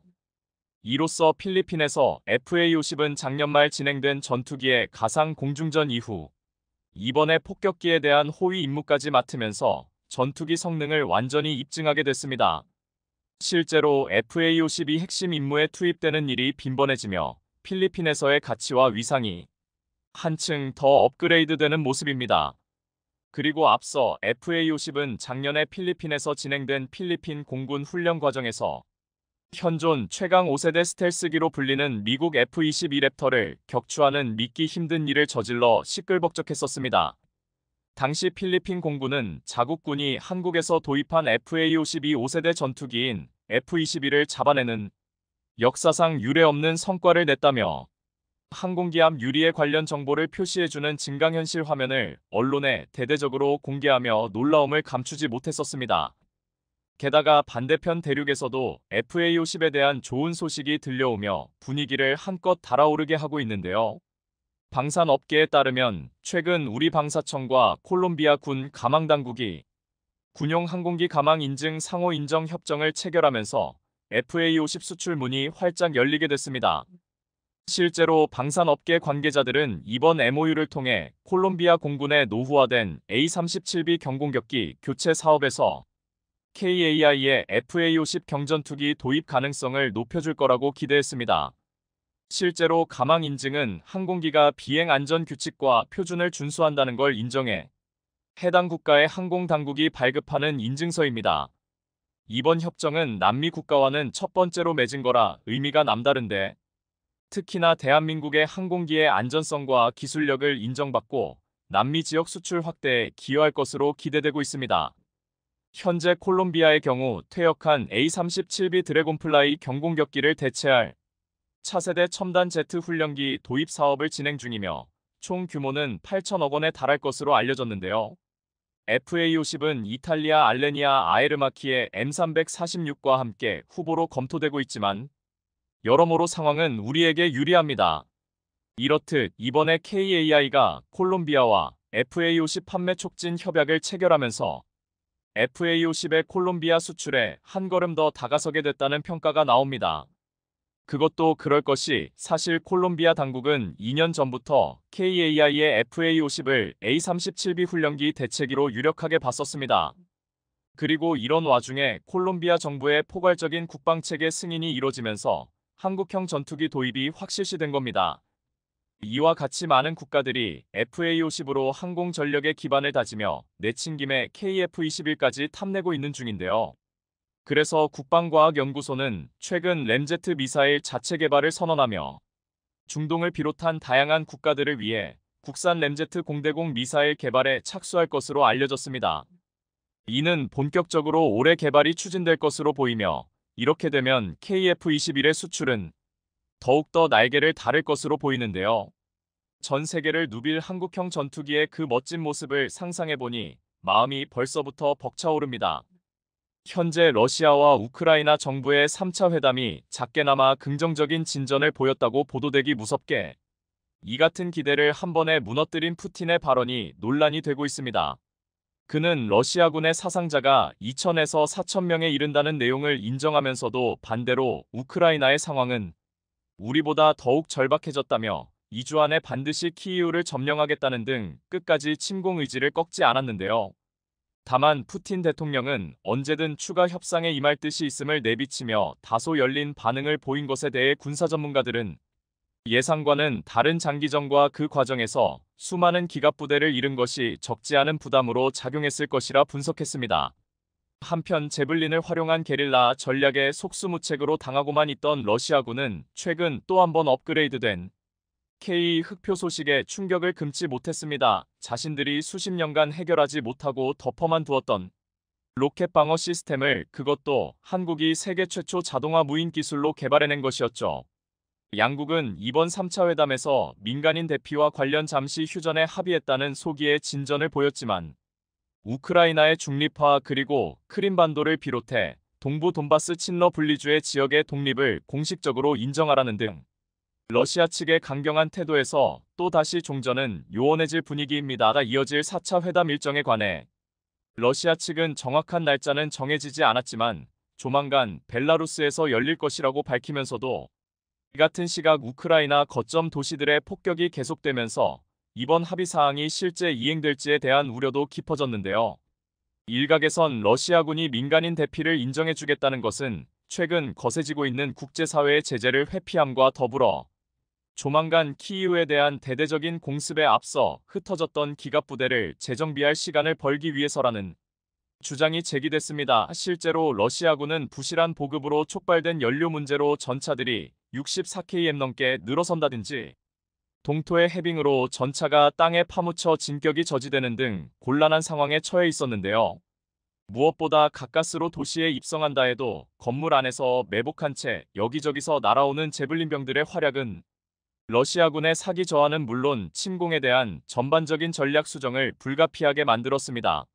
이로써 필리핀에서 FA-50은 작년 말 진행된 전투기의 가상 공중전 이후 이번에 폭격기에 대한 호위 임무까지 맡으면서 전투기 성능을 완전히 입증하게 됐습니다. 실제로 FA-52 핵심 임무에 투입되는 일이 빈번해지며 필리핀에서의 가치와 위상이 한층 더 업그레이드되는 모습입니다. 그리고 앞서 FA-50은 작년에 필리핀에서 진행된 필리핀 공군 훈련 과정에서 현존 최강 5세대 스텔스기로 불리는 미국 F-22 랩터를 격추하는 믿기 힘든 일을 저질러 시끌벅적했었습니다. 당시 필리핀 공군은 자국군이 한국에서 도입한 FA-52 5세대 전투기인 F-22를 잡아내는 역사상 유례없는 성과를 냈다며 항공기함 유리에 관련 정보를 표시해주는 증강현실 화면을 언론에 대대적으로 공개하며 놀라움을 감추지 못했었습니다. 게다가 반대편 대륙에서도 FA-50에 대한 좋은 소식이 들려오며 분위기를 한껏 달아오르게 하고 있는데요. 방산업계에 따르면 최근 우리 방사청과 콜롬비아 군 가망당국이 군용 항공기 가망 인증 상호 인정 협정을 체결하면서 FA-50 수출 문이 활짝 열리게 됐습니다. 실제로 방산업계 관계자들은 이번 MOU를 통해 콜롬비아 공군의 노후화된 A-37B 경공격기 교체 사업에서 KAI의 FA-50 경전투기 도입 가능성을 높여줄 거라고 기대했습니다. 실제로 가망 인증은 항공기가 비행 안전 규칙과 표준을 준수한다는 걸 인정해 해당 국가의 항공당국이 발급하는 인증서입니다. 이번 협정은 남미 국가와는 첫 번째로 맺은 거라 의미가 남다른데 특히나 대한민국의 항공기의 안전성과 기술력을 인정받고 남미 지역 수출 확대에 기여할 것으로 기대되고 있습니다. 현재 콜롬비아의 경우 퇴역한 A-37B 드래곤플라이 경공격기를 대체할 차세대 첨단 제트 훈련기 도입 사업을 진행 중이며 총 규모는 8천억 원에 달할 것으로 알려졌는데요. FA-50은 이탈리아 알레니아 아에르마키의 M346과 함께 후보로 검토되고 있지만 여러모로 상황은 우리에게 유리합니다. 이렇듯 이번에 KAI가 콜롬비아와 FA-50 판매 촉진 협약을 체결하면서 FA-50의 콜롬비아 수출에 한 걸음 더 다가서게 됐다는 평가가 나옵니다. 그것도 그럴 것이 사실 콜롬비아 당국은 2년 전부터 KAI의 FA-50을 A-37B 훈련기 대체기로 유력하게 봤었습니다. 그리고 이런 와중에 콜롬비아 정부의 포괄적인 국방체계 승인이 이뤄지면서 한국형 전투기 도입이 확실시된 겁니다. 이와 같이 많은 국가들이 FA-50으로 항공 전력의 기반을 다지며 내친 김에 KF-21까지 탐내고 있는 중인데요. 그래서 국방과학연구소는 최근 램제트 미사일 자체 개발을 선언하며 중동을 비롯한 다양한 국가들을 위해 국산 램제트 공대공 미사일 개발에 착수할 것으로 알려졌습니다. 이는 본격적으로 올해 개발이 추진될 것으로 보이며 이렇게 되면 KF-21의 수출은 더욱더 날개를 다를 것으로 보이는데요. 전 세계를 누빌 한국형 전투기의 그 멋진 모습을 상상해보니 마음이 벌써부터 벅차오릅니다. 현재 러시아와 우크라이나 정부의 3차 회담이 작게나마 긍정적인 진전을 보였다고 보도되기 무섭게 이 같은 기대를 한 번에 무너뜨린 푸틴의 발언이 논란이 되고 있습니다. 그는 러시아군의 사상자가 2천에서 4천 명에 이른다는 내용을 인정하면서도 반대로 우크라이나의 상황은 우리보다 더욱 절박해졌다며 2주 안에 반드시 키이우를 점령하겠다는 등 끝까지 침공 의지를 꺾지 않았는데요. 다만 푸틴 대통령은 언제든 추가 협상에 임할 뜻이 있음을 내비치며 다소 열린 반응을 보인 것에 대해 군사 전문가들은 예상과는 다른 장기전과 그 과정에서 수많은 기갑부대를 잃은 것이 적지 않은 부담으로 작용했을 것이라 분석했습니다. 한편 제블린을 활용한 게릴라 전략에 속수무책으로 당하고만 있던 러시아군은 최근 또 한 번 업그레이드된 K 흑표 소식에 충격을 금치 못했습니다. 자신들이 수십 년간 해결하지 못하고 덮어만 두었던 로켓 방어 시스템을 그것도 한국이 세계 최초 자동화 무인 기술로 개발해낸 것이었죠. 양국은 이번 3차 회담에서 민간인 대피와 관련 잠시 휴전에 합의했다는 소기의 진전을 보였지만 우크라이나의 중립화 그리고 크림반도를 비롯해 동부 돈바스 친러 분리주의 지역의 독립을 공식적으로 인정하라는 등 러시아 측의 강경한 태도에서 또다시 종전은 요원해질 분위기입니다. 이어질 4차 회담 일정에 관해 러시아 측은 정확한 날짜는 정해지지 않았지만 조만간 벨라루스에서 열릴 것이라고 밝히면서도 이 같은 시각 우크라이나 거점 도시들의 폭격이 계속되면서 이번 합의 사항이 실제 이행될지에 대한 우려도 깊어졌는데요. 일각에선 러시아군이 민간인 대피를 인정해주겠다는 것은 최근 거세지고 있는 국제사회의 제재를 회피함과 더불어 조만간 키이우에 대한 대대적인 공습에 앞서 흩어졌던 기갑부대를 재정비할 시간을 벌기 위해서라는 주장이 제기됐습니다. 실제로 러시아군은 부실한 보급으로 촉발된 연료 문제로 전차들이 64km 넘게 늘어선다든지 동토의 해빙으로 전차가 땅에 파묻혀 진격이 저지되는 등 곤란한 상황에 처해 있었는데요. 무엇보다 가까스로 도시에 입성한다 해도 건물 안에서 매복한 채 여기저기서 날아오는 제블린병들의 활약은 러시아군의 사기 저하는 물론 침공에 대한 전반적인 전략 수정을 불가피하게 만들었습니다.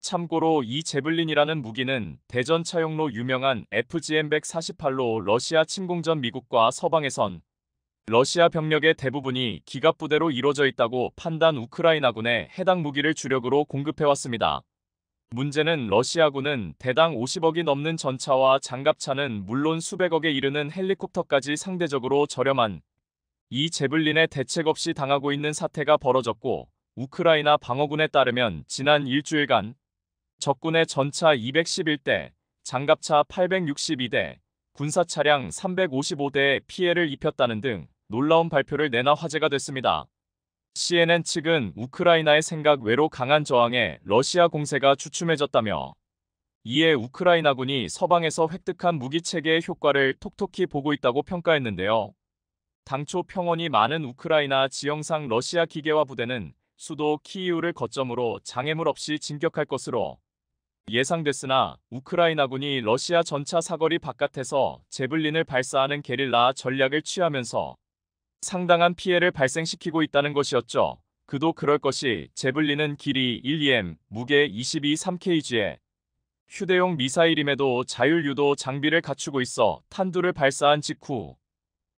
참고로 이 제블린이라는 무기는 대전 차용로 유명한 FGM-148로 러시아 침공 전 미국과 서방에선 러시아 병력의 대부분이 기갑부대로 이루어져 있다고 판단 우크라이나군에 해당 무기를 주력으로 공급해왔습니다. 문제는 러시아군은 대당 50억이 넘는 전차와 장갑차는 물론 수백억에 이르는 헬리콥터까지 상대적으로 저렴한 이 제블린에 대책 없이 당하고 있는 사태가 벌어졌고 우크라이나 방어군에 따르면 지난 일주일간 적군의 전차 211대, 장갑차 862대, 군사차량 355대에 피해를 입혔다는 등 놀라운 발표를 내놔 화제가 됐습니다. CNN 측은 우크라이나의 생각 외로 강한 저항에 러시아 공세가 주춤해졌다며 이에 우크라이나군이 서방에서 획득한 무기체계의 효과를 톡톡히 보고 있다고 평가했는데요. 당초 평원이 많은 우크라이나 지형상 러시아 기계화 부대는 수도 키이우를 거점으로 장애물 없이 진격할 것으로 예상됐으나 우크라이나군이 러시아 전차 사거리 바깥에서 제블린을 발사하는 게릴라 전략을 취하면서 상당한 피해를 발생시키고 있다는 것이었죠. 그도 그럴 것이 제블린은 길이 1, 2m, 무게 22, 3kg에 휴대용 미사일임에도 자율유도 장비를 갖추고 있어 탄두를 발사한 직후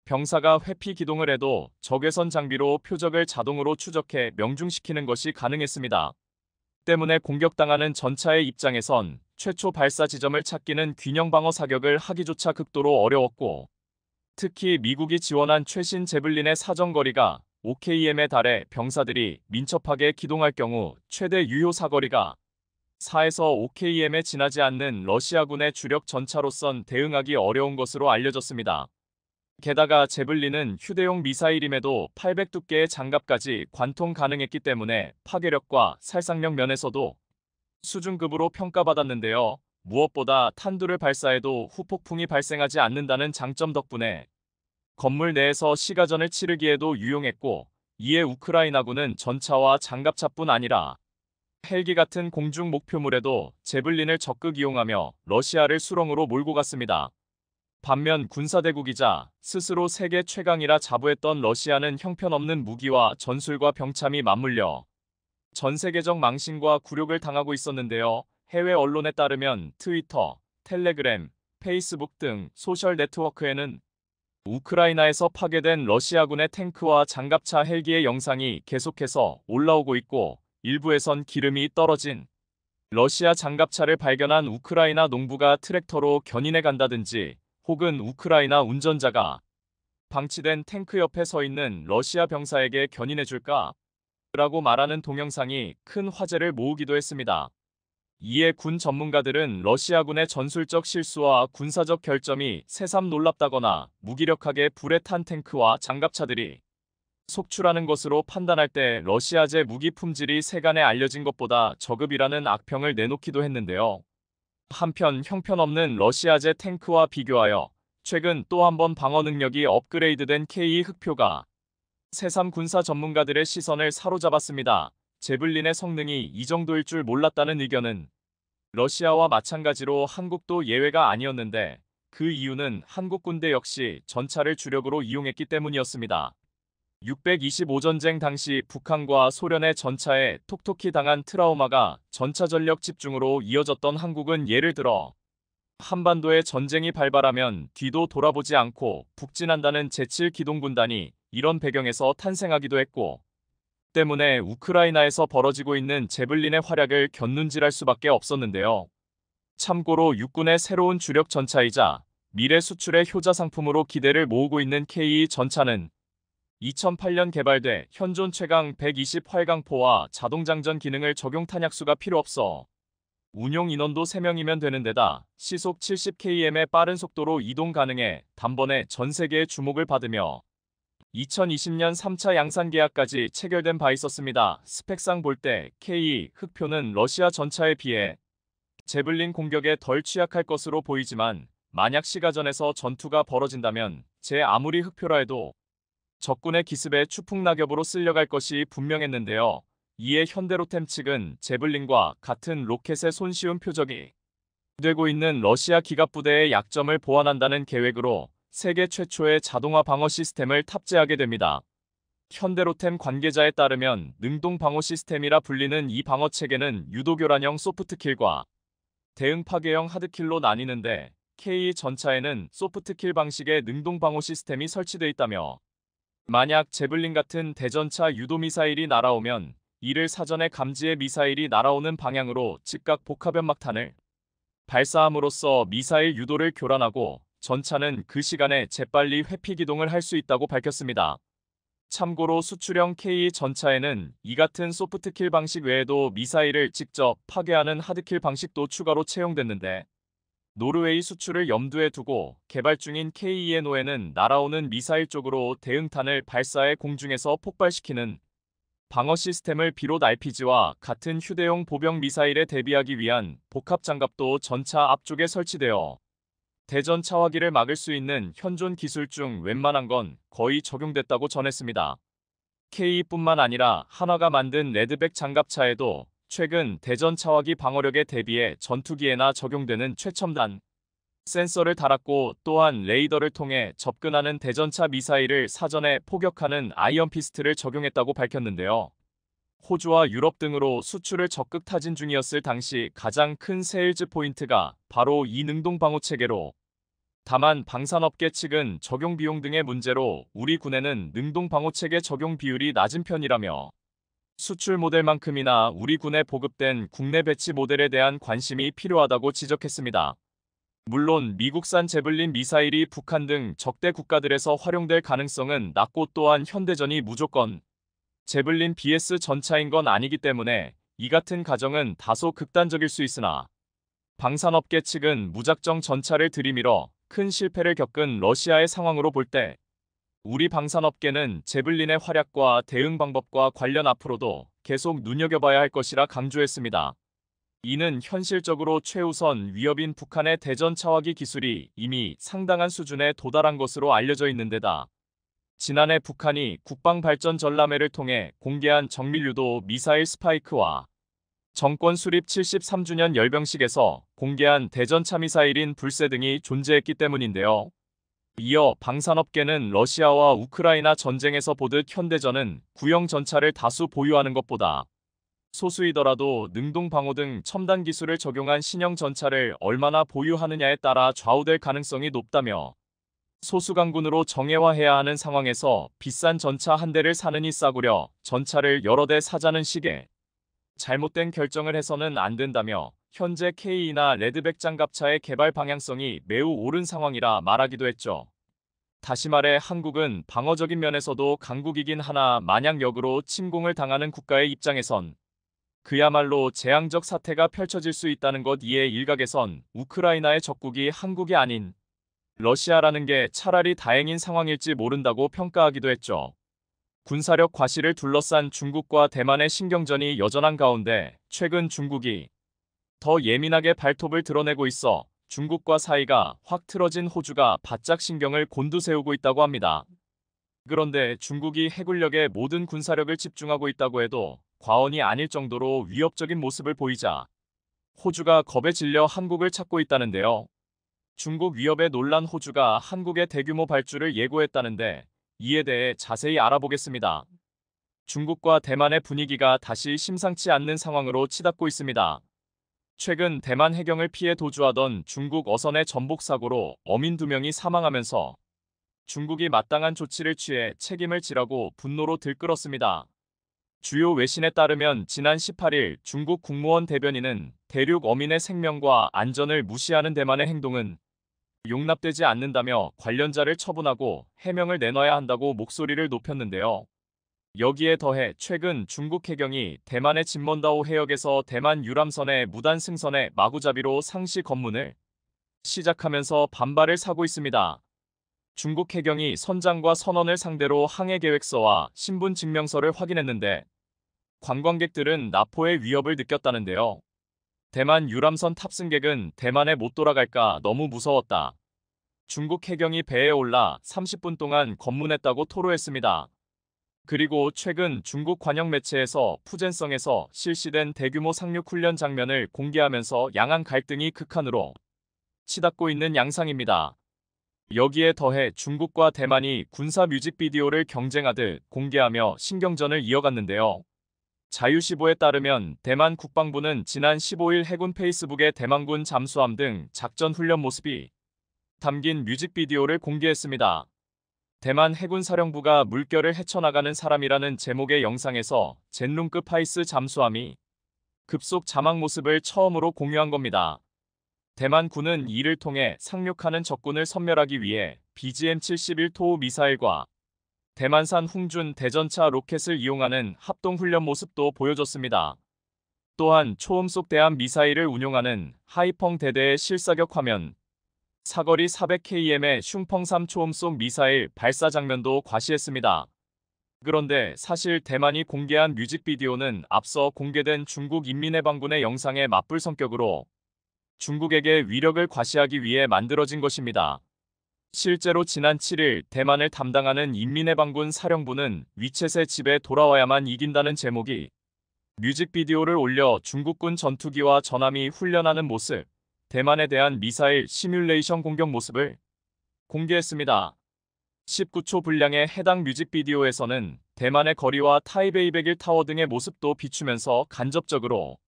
병사가 회피 기동을 해도 적외선 장비로 표적을 자동으로 추적해 명중시키는 것이 가능했습니다. 때문에 공격당하는 전차의 입장에선 최초 발사 지점을 찾기는 균형 방어 사격을 하기조차 극도로 어려웠고 특히 미국이 지원한 최신 제블린의 사정거리가 5km에 달해 병사들이 민첩하게 기동할 경우 최대 유효 사거리가 4에서 5km에 지나지 않는 러시아군의 주력 전차로선 대응하기 어려운 것으로 알려졌습니다. 게다가 제블린은 휴대용 미사일임에도 800두께의 장갑까지 관통 가능했기 때문에 파괴력과 살상력 면에서도 수준급으로 평가받았는데요. 무엇보다 탄두를 발사해도 후폭풍이 발생하지 않는다는 장점 덕분에 건물 내에서 시가전을 치르기에도 유용했고 이에 우크라이나군은 전차와 장갑차뿐 아니라 헬기 같은 공중 목표물에도 제블린을 적극 이용하며 러시아를 수렁으로 몰고 갔습니다. 반면 군사대국이자 스스로 세계 최강이라 자부했던 러시아는 형편없는 무기와 전술과 병참이 맞물려 전 세계적 망신과 굴욕을 당하고 있었는데요. 해외 언론에 따르면 트위터, 텔레그램, 페이스북 등 소셜 네트워크에는 우크라이나에서 파괴된 러시아군의 탱크와 장갑차 헬기의 영상이 계속해서 올라오고 있고 일부에선 기름이 떨어진 러시아 장갑차를 발견한 우크라이나 농부가 트랙터로 견인해 간다든지 혹은 우크라이나 운전자가 방치된 탱크 옆에 서 있는 러시아 병사에게 견인해줄까? 라고 말하는 동영상이 큰 화제를 모으기도 했습니다. 이에 군 전문가들은 러시아군의 전술적 실수와 군사적 결점이 새삼 놀랍다거나 무기력하게 불에 탄 탱크와 장갑차들이 속출하는 것으로 판단할 때 러시아제 무기 품질이 세간에 알려진 것보다 저급이라는 악평을 내놓기도 했는데요. 한편 형편없는 러시아제 탱크와 비교하여 최근 또 한 번 방어 능력이 업그레이드된 K 흑표가 새삼 군사 전문가들의 시선을 사로잡았습니다. 제블린의 성능이 이 정도일 줄 몰랐다는 의견은 러시아와 마찬가지로 한국도 예외가 아니었는데 그 이유는 한국 군대 역시 전차를 주력으로 이용했기 때문이었습니다. 625전쟁 당시 북한과 소련의 전차에 톡톡히 당한 트라우마가 전차 전력 집중으로 이어졌던 한국은 예를 들어 한반도에 전쟁이 발발하면 뒤도 돌아보지 않고 북진한다는 제7기동군단이 이런 배경에서 탄생하기도 했고 때문에 우크라이나에서 벌어지고 있는 제블린의 활약을 곁눈질할 수밖에 없었는데요. 참고로 육군의 새로운 주력 전차이자 미래 수출의 효자 상품으로 기대를 모으고 있는 K 전차는 2008년 개발돼 현존 최강 120활강포와 자동장전 기능을 적용 탄약수가 필요 없어 운용 인원도 3명이면 되는 데다 시속 70km의 빠른 속도로 이동 가능해 단번에 전 세계의 주목을 받으며 2020년 3차 양산 계약까지 체결된 바 있었습니다. 스펙상 볼 때 K 흑표는 러시아 전차에 비해 제블린 공격에 덜 취약할 것으로 보이지만 만약 시가전에서 전투가 벌어진다면 제 아무리 흑표라 해도 적군의 기습에 추풍낙엽으로 쓸려갈 것이 분명했는데요. 이에 현대로템 측은 제블린과 같은 로켓의 손쉬운 표적이 되고 있는 러시아 기갑부대의 약점을 보완한다는 계획으로 세계 최초의 자동화 방어 시스템을 탑재하게 됩니다. 현대로템 관계자에 따르면 능동 방어 시스템이라 불리는 이 방어 체계는 유도교란형 소프트킬과 대응 파괴형 하드킬로 나뉘는데 K 전차에는 소프트킬 방식의 능동 방어 시스템이 설치되어 있다며 만약 제블린 같은 대전차 유도 미사일이 날아오면 이를 사전에 감지해 미사일이 날아오는 방향으로 즉각 복합연막탄을 발사함으로써 미사일 유도를 교란하고 전차는 그 시간에 재빨리 회피 기동을 할 수 있다고 밝혔습니다. 참고로 수출형 K 전차에는 이 같은 소프트킬 방식 외에도 미사일을 직접 파괴하는 하드킬 방식도 추가로 채용됐는데 노르웨이 수출을 염두에 두고 개발 중인 KENO에는 날아오는 미사일 쪽으로 대응탄을 발사해 공중에서 폭발시키는 방어 시스템을 비롯 RPG와 같은 휴대용 보병 미사일에 대비하기 위한 복합 장갑도 전차 앞쪽에 설치되어 대전 차화기를 막을 수 있는 현존 기술 중 웬만한 건 거의 적용됐다고 전했습니다. K뿐만 아니라 한화가 만든 레드백 장갑차에도 최근 대전 차화기 방어력에 대비해 전투기에나 적용되는 최첨단 센서를 달았고 또한 레이더를 통해 접근하는 대전차 미사일을 사전에 포격하는 아이언 피스트를 적용했다고 밝혔는데요. 호주와 유럽 등으로 수출을 적극 타진 중이었을 당시 가장 큰 세일즈 포인트가 바로 이 능동 방어 체계로 다만 방산업계 측은 적용 비용 등의 문제로 우리 군에는 능동 방어 체계 적용 비율이 낮은 편이라며 수출 모델만큼이나 우리 군에 보급된 국내 배치 모델에 대한 관심이 필요하다고 지적했습니다. 물론 미국산 제블린 미사일이 북한 등 적대 국가들에서 활용될 가능성은 낮고 또한 현대전이 무조건 제블린 BS 전차인 건 아니기 때문에 이 같은 가정은 다소 극단적일 수 있으나 방산업계 측은 무작정 전차를 들이밀어 큰 실패를 겪은 러시아의 상황으로 볼 때 우리 방산업계는 제블린의 활약과 대응 방법과 관련 앞으로도 계속 눈여겨봐야 할 것이라 강조했습니다. 이는 현실적으로 최우선 위협인 북한의 대전 차화기 기술이 이미 상당한 수준에 도달한 것으로 알려져 있는 데다 지난해 북한이 국방발전 전람회를 통해 공개한 정밀유도 미사일 스파이크와 정권 수립 73주년 열병식에서 공개한 대전차 미사일인 불새 등이 존재했기 때문인데요. 이어 방산업계는 러시아와 우크라이나 전쟁에서 보듯 현대전은 구형 전차를 다수 보유하는 것보다 소수이더라도 능동 방어 등 첨단 기술을 적용한 신형 전차를 얼마나 보유하느냐에 따라 좌우될 가능성이 높다며 소수 강군으로 정예화해야 하는 상황에서 비싼 전차 한 대를 사느니 싸구려 전차를 여러 대 사자는 식의 잘못된 결정을 해서는 안 된다며 현재 K나 레드백 장갑차의 개발 방향성이 매우 옳은 상황이라 말하기도 했죠. 다시 말해 한국은 방어적인 면에서도 강국이긴 하나 만약 역으로 침공을 당하는 국가의 입장에선 그야말로 재앙적 사태가 펼쳐질 수 있다는 것 이에 일각에선 우크라이나의 적국이 한국이 아닌 러시아라는 게 차라리 다행인 상황일지 모른다고 평가하기도 했죠. 군사력 과시를 둘러싼 중국과 대만의 신경전이 여전한 가운데 최근 중국이 더 예민하게 발톱을 드러내고 있어 중국과 사이가 확 틀어진 호주가 바짝 신경을 곤두세우고 있다고 합니다. 그런데 중국이 해군력에 모든 군사력을 집중하고 있다고 해도 과언이 아닐 정도로 위협적인 모습을 보이자 호주가 겁에 질려 한국을 찾고 있다는데요. 중국 위협에 놀란 호주가 한국의 대규모 발주를 예고했다는데 이에 대해 자세히 알아보겠습니다. 중국과 대만의 분위기가 다시 심상치 않는 상황으로 치닫고 있습니다. 최근 대만 해경을 피해 도주하던 중국 어선의 전복 사고로 어민 2명이 사망하면서 중국이 마땅한 조치를 취해 책임을 지라고 분노로 들끓었습니다. 주요 외신에 따르면 지난 18일 중국 국무원 대변인은 대륙 어민의 생명과 안전을 무시하는 대만의 행동은 용납되지 않는다며 관련자를 처분하고 해명을 내놔야 한다고 목소리를 높였는데요. 여기에 더해 최근 중국 해경이 대만의 진먼다오 해역에서 대만 유람선의 무단 승선에 마구잡이로 상시 검문을 시작하면서 반발을 사고 있습니다. 중국 해경이 선장과 선원을 상대로 항해 계획서와 신분 증명서를 확인했는데 관광객들은 나포의 위협을 느꼈다는데요. 대만 유람선 탑승객은 대만에 못 돌아갈까 너무 무서웠다. 중국 해경이 배에 올라 30분 동안 검문했다고 토로했습니다. 그리고 최근 중국 관영 매체에서 푸젠성에서 실시된 대규모 상륙 훈련 장면을 공개하면서 양안 갈등이 극한으로 치닫고 있는 양상입니다. 여기에 더해 중국과 대만이 군사 뮤직비디오를 경쟁하듯 공개하며 신경전을 이어갔는데요. 자유시보에 따르면 대만 국방부는 지난 15일 해군 페이스북에 대만군 잠수함 등 작전 훈련 모습이 담긴 뮤직비디오를 공개했습니다. 대만 해군사령부가 물결을 헤쳐나가는 사람이라는 제목의 영상에서 젠룽급 하이스 잠수함이 급속 자막 모습을 처음으로 공유한 겁니다. 대만군은 이를 통해 상륙하는 적군을 섬멸하기 위해 BGM-71토우 미사일과 대만산 홍준 대전차 로켓을 이용하는 합동훈련 모습도 보여줬습니다. 또한 초음속 대함 미사일을 운용하는 하이펑 대대의 실사격 화면, 사거리 400km의 슝펑3 초음속 미사일 발사 장면도 과시했습니다. 그런데 사실 대만이 공개한 뮤직비디오는 앞서 공개된 중국 인민해방군의 영상에 맞불 성격으로 중국에게 위력을 과시하기 위해 만들어진 것입니다. 실제로 지난 7일 대만을 담당하는 인민해방군 사령부는 위챗의 집에 돌아와야만 이긴다는 제목이 뮤직비디오를 올려 중국군 전투기와 전함이 훈련하는 모습, 대만에 대한 미사일 시뮬레이션 공격 모습을 공개했습니다. 19초 분량의 해당 뮤직비디오에서는 대만의 거리와 타이베이 101 타워 등의 모습도 비추면서 간접적으로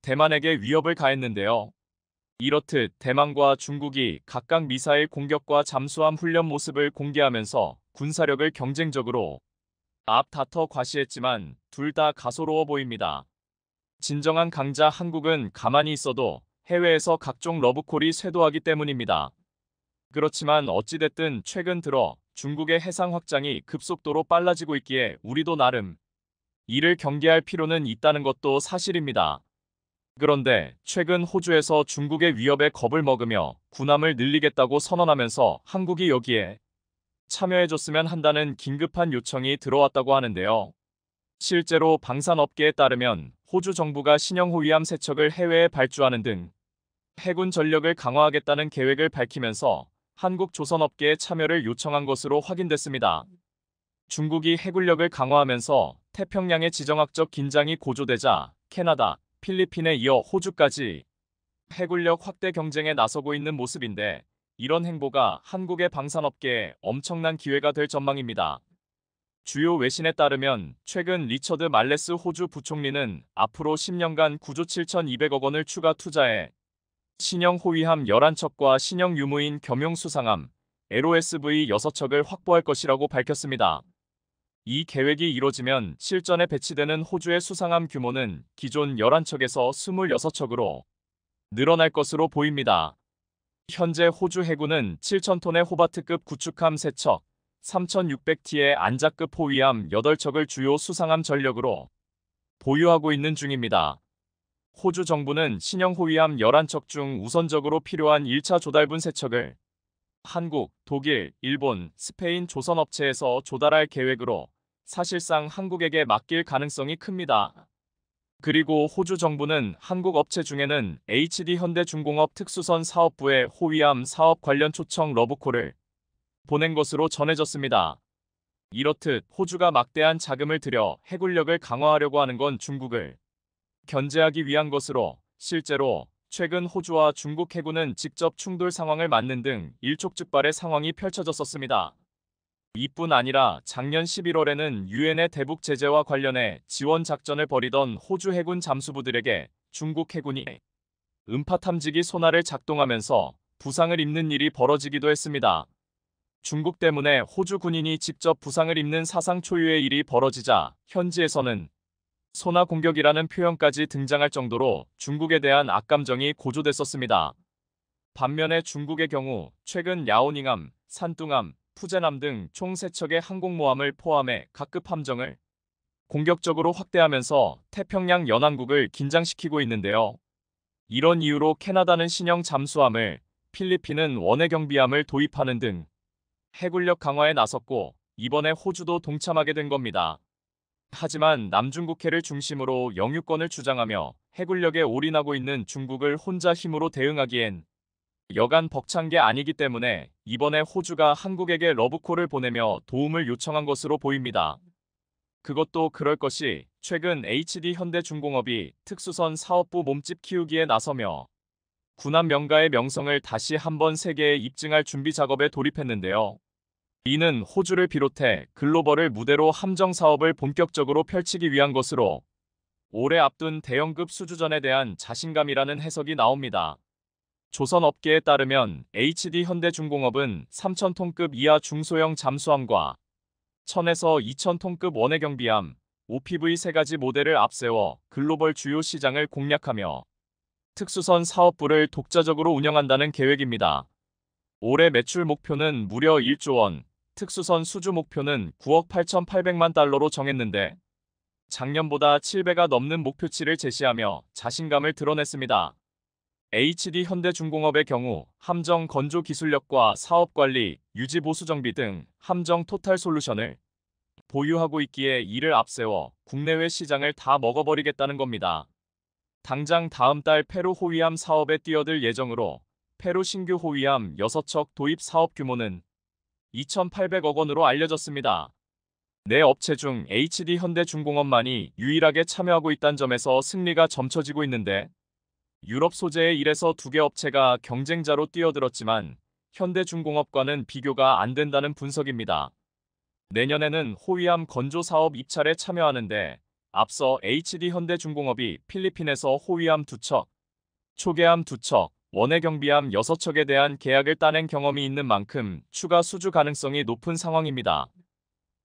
대만에게 위협을 가했는데요. 이렇듯 대만과 중국이 각각 미사일 공격과 잠수함 훈련 모습을 공개하면서 군사력을 경쟁적으로 앞다퉈 과시했지만 둘 다 가소로워 보입니다. 진정한 강자 한국은 가만히 있어도 해외에서 각종 러브콜이 쇄도하기 때문입니다. 그렇지만 어찌됐든 최근 들어 중국의 해상 확장이 급속도로 빨라지고 있기에 우리도 나름 이를 경계할 필요는 있다는 것도 사실입니다. 그런데 최근 호주에서 중국의 위협에 겁을 먹으며 군함을 늘리겠다고 선언하면서 한국이 여기에 참여해줬으면 한다는 긴급한 요청이 들어왔다고 하는데요. 실제로 방산업계에 따르면 호주 정부가 신형 호위함 3척을 해외에 발주하는 등 해군 전력을 강화하겠다는 계획을 밝히면서 한국 조선업계의 참여를 요청한 것으로 확인됐습니다. 중국이 해군력을 강화하면서 태평양의 지정학적 긴장이 고조되자 캐나다, 필리핀에 이어 호주까지 해군력 확대 경쟁에 나서고 있는 모습인데 이런 행보가 한국의 방산업계에 엄청난 기회가 될 전망입니다. 주요 외신에 따르면 최근 리처드 말레스 호주 부총리는 앞으로 10년간 9조 7,200억 원을 추가 투자해 신형 호위함 11척과 신형 유무인 겸용 수상함 LOSV 6척을 확보할 것이라고 밝혔습니다. 이 계획이 이뤄지면 실전에 배치되는 호주의 수상함 규모는 기존 11척에서 26척으로 늘어날 것으로 보입니다. 현재 호주 해군은 7,000톤의 호바트급 구축함 3척, 3,600T의 안자급 호위함 8척을 주요 수상함 전력으로 보유하고 있는 중입니다. 호주 정부는 신형 호위함 11척 중 우선적으로 필요한 1차 조달분 3척을 한국, 독일, 일본, 스페인 조선업체에서 조달할 계획으로 사실상 한국에게 맡길 가능성이 큽니다. 그리고 호주 정부는 한국 업체 중에는 HD 현대중공업 특수선 사업부의 호위함 사업 관련 초청 러브콜을 보낸 것으로 전해졌습니다. 이렇듯 호주가 막대한 자금을 들여 해군력을 강화하려고 하는 건 중국을 견제하기 위한 것으로 실제로 최근 호주와 중국 해군은 직접 충돌 상황을 맞는 등 일촉즉발의 상황이 펼쳐졌었습니다. 이뿐 아니라 작년 11월에는 유엔의 대북 제재와 관련해 지원 작전을 벌이던 호주 해군 잠수부들에게 중국 해군이 음파 탐지기 소나를 작동하면서 부상을 입는 일이 벌어지기도 했습니다. 중국 때문에 호주 군인이 직접 부상을 입는 사상 초유의 일이 벌어지자 현지에서는 소나 공격이라는 표현까지 등장할 정도로 중국에 대한 악감정이 고조됐었습니다. 반면에 중국의 경우 최근 야오닝함, 산둥함, 푸젠함 등 총 3척의 항공모함을 포함해 각급 함정을 공격적으로 확대하면서 태평양 연안국을 긴장시키고 있는데요. 이런 이유로 캐나다는 신형 잠수함을, 필리핀은 원해경비함을 도입하는 등 해군력 강화에 나섰고 이번에 호주도 동참하게 된 겁니다. 하지만 남중국해를 중심으로 영유권을 주장하며 해군력에 올인하고 있는 중국을 혼자 힘으로 대응하기엔 여간 벅찬 게 아니기 때문에 이번에 호주가 한국에게 러브콜을 보내며 도움을 요청한 것으로 보입니다. 그것도 그럴 것이 최근 HD 현대중공업이 특수선 사업부 몸집 키우기에 나서며 군함 명가의 명성을 다시 한번 세계에 입증할 준비 작업에 돌입했는데요. 이는 호주를 비롯해 글로벌을 무대로 함정 사업을 본격적으로 펼치기 위한 것으로 올해 앞둔 대형급 수주전에 대한 자신감이라는 해석이 나옵니다. 조선업계에 따르면 HD현대중공업은 3,000톤급 이하 중소형 잠수함과 1,000에서 2,000톤급 원해경비함, OPV 세 가지 모델을 앞세워 글로벌 주요 시장을 공략하며 특수선 사업부를 독자적으로 운영한다는 계획입니다. 올해 매출 목표는 무려 1조 원, 특수선 수주 목표는 9억 8,800만 달러로 정했는데 작년보다 7배가 넘는 목표치를 제시하며 자신감을 드러냈습니다. HD현대중공업의 경우 함정 건조 기술력과 사업관리, 유지보수 정비 등 함정 토탈 솔루션을 보유하고 있기에 이를 앞세워 국내외 시장을 다 먹어버리겠다는 겁니다. 당장 다음 달 페루 호위함 사업에 뛰어들 예정으로 페루 신규 호위함 6척 도입 사업 규모는 2,800억 원으로 알려졌습니다. 네 업체 중 HD현대중공업만이 유일하게 참여하고 있다는 점에서 승리가 점쳐지고 있는데 유럽 소재의 1에서 2개 업체가 경쟁자로 뛰어들었지만 현대중공업과는 비교가 안 된다는 분석입니다. 내년에는 호위함 건조 사업 입찰에 참여하는데 앞서 HD현대중공업이 필리핀에서 호위함 2척, 초계함 2척, 원해경비함 6척에 대한 계약을 따낸 경험이 있는 만큼 추가 수주 가능성이 높은 상황입니다.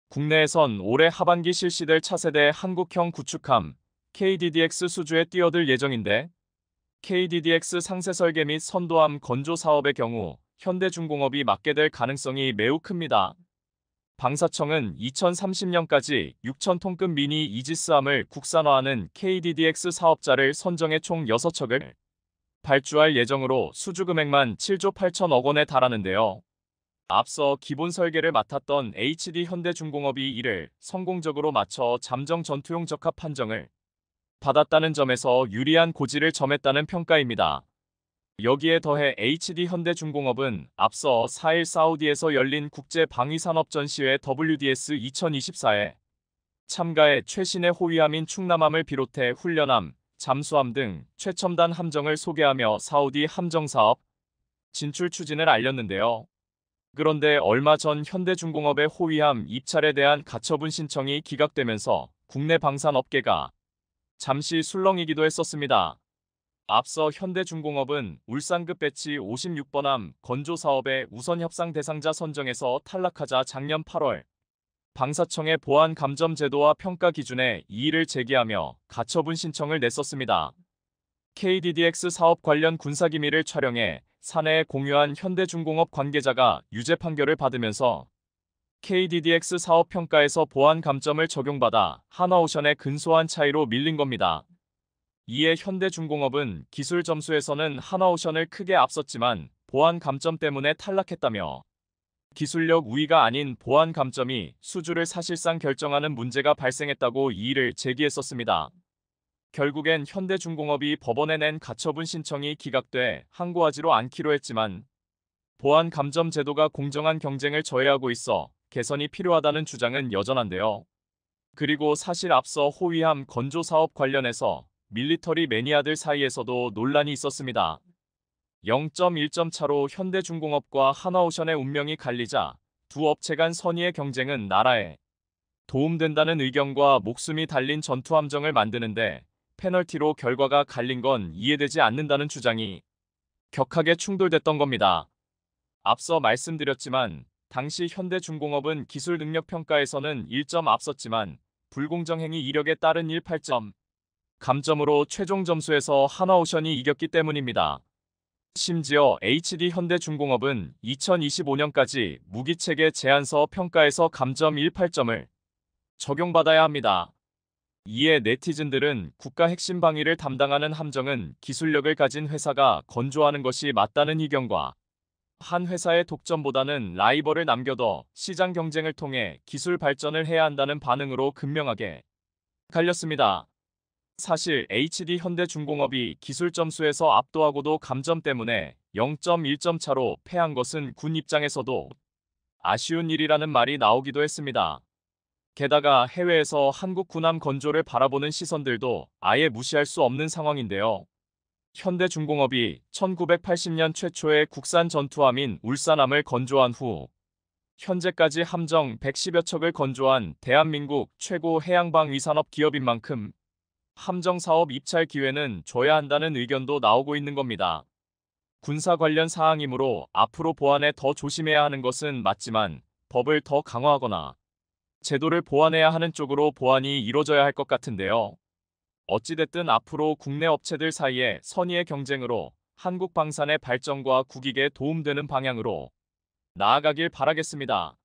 국내에선 올해 하반기 실시될 차세대 한국형 구축함 KDDX 수주에 뛰어들 예정인데 KDDX 상세 설계 및 선도함 건조 사업의 경우 현대중공업이 맡게 될 가능성이 매우 큽니다. 방사청은 2030년까지 6,000톤급 미니 이지스함을 국산화하는 KDDX 사업자를 선정해 총 6척을 발주할 예정으로 수주 금액만 7조 8천억 원에 달하는데요. 앞서 기본 설계를 맡았던 HD현대중공업이 이를 성공적으로 마쳐 잠정 전투용 적합 판정을 받았다는 점에서 유리한 고지를 점했다는 평가입니다. 여기에 더해 HD현대중공업은 앞서 4일 사우디에서 열린 국제방위산업 전시회 WDS 2024에 참가해 최신의 호위함인 충남함을 비롯해 훈련함, 잠수함 등 최첨단 함정을 소개하며 사우디 함정사업 진출 추진을 알렸는데요. 그런데 얼마 전 현대중공업의 호위함 입찰에 대한 가처분 신청이 기각되면서 국내 방산업계가 잠시 술렁이기도 했었습니다. 앞서 현대중공업은 울산급 배치 56번함 건조 사업의 우선 협상 대상자 선정에서 탈락하자 작년 8월 방사청의 보안 감점 제도와 평가 기준에 이의를 제기하며 가처분 신청을 냈었습니다. KDDX 사업 관련 군사기밀을 촬영해 사내에 공유한 현대중공업 관계자가 유죄 판결을 받으면서 KDDX 사업 평가에서 보안 감점을 적용받아 하나오션의 근소한 차이로 밀린 겁니다. 이에 현대중공업은 기술 점수에서는 하나오션을 크게 앞섰지만 보안 감점 때문에 탈락했다며 기술력 우위가 아닌 보안 감점이 수주를 사실상 결정하는 문제가 발생했다고 이의를 제기했었습니다. 결국엔 현대중공업이 법원에 낸 가처분 신청이 기각돼 항고하지로 않기로 했지만 보안 감점 제도가 공정한 경쟁을 저해하고 있어 개선이 필요하다는 주장은 여전한데요. 그리고 사실 앞서 호위함 건조 사업 관련해서 밀리터리 매니아들 사이에서도 논란이 있었습니다. 0.1점 차로 현대중공업과 하나오션의 운명이 갈리자 두 업체 간 선의의 경쟁은 나라에 도움된다는 의견과 목숨이 달린 전투함정을 만드는데 페널티로 결과가 갈린 건 이해되지 않는다는 주장이 격하게 충돌됐던 겁니다. 앞서 말씀드렸지만 당시 현대중공업은 기술 능력 평가에서는 1점 앞섰지만 불공정 행위 이력에 따른 18점 감점으로 최종 점수에서 하나오션이 이겼기 때문입니다. 심지어 HD현대중공업은 2025년까지 무기체계 제한서 평가에서 감점 18점을 적용받아야 합니다. 이에 네티즌들은 국가 핵심 방위를 담당하는 함정은 기술력을 가진 회사가 건조하는 것이 맞다는 의견과 한 회사의 독점보다는 라이벌을 남겨둬 시장 경쟁을 통해 기술 발전을 해야 한다는 반응으로 극명하게 갈렸습니다. 사실 HD 현대중공업이 기술 점수에서 압도하고도 감점 때문에 0.1점 차로 패한 것은 군 입장에서도 아쉬운 일이라는 말이 나오기도 했습니다. 게다가 해외에서 한국 군함 건조를 바라보는 시선들도 아예 무시할 수 없는 상황인데요. 현대중공업이 1980년 최초의 국산 전투함인 울산함을 건조한 후 현재까지 함정 110여 척을 건조한 대한민국 최고 해양방위산업 기업인 만큼 함정 사업 입찰 기회는 줘야 한다는 의견도 나오고 있는 겁니다. 군사 관련 사항이므로 앞으로 보안에 더 조심해야 하는 것은 맞지만 법을 더 강화하거나 제도를 보완해야 하는 쪽으로 보완이 이뤄져야 할 것 같은데요. 어찌됐든 앞으로 국내 업체들 사이의 선의의 경쟁으로 한국 방산의 발전과 국익에 도움되는 방향으로 나아가길 바라겠습니다.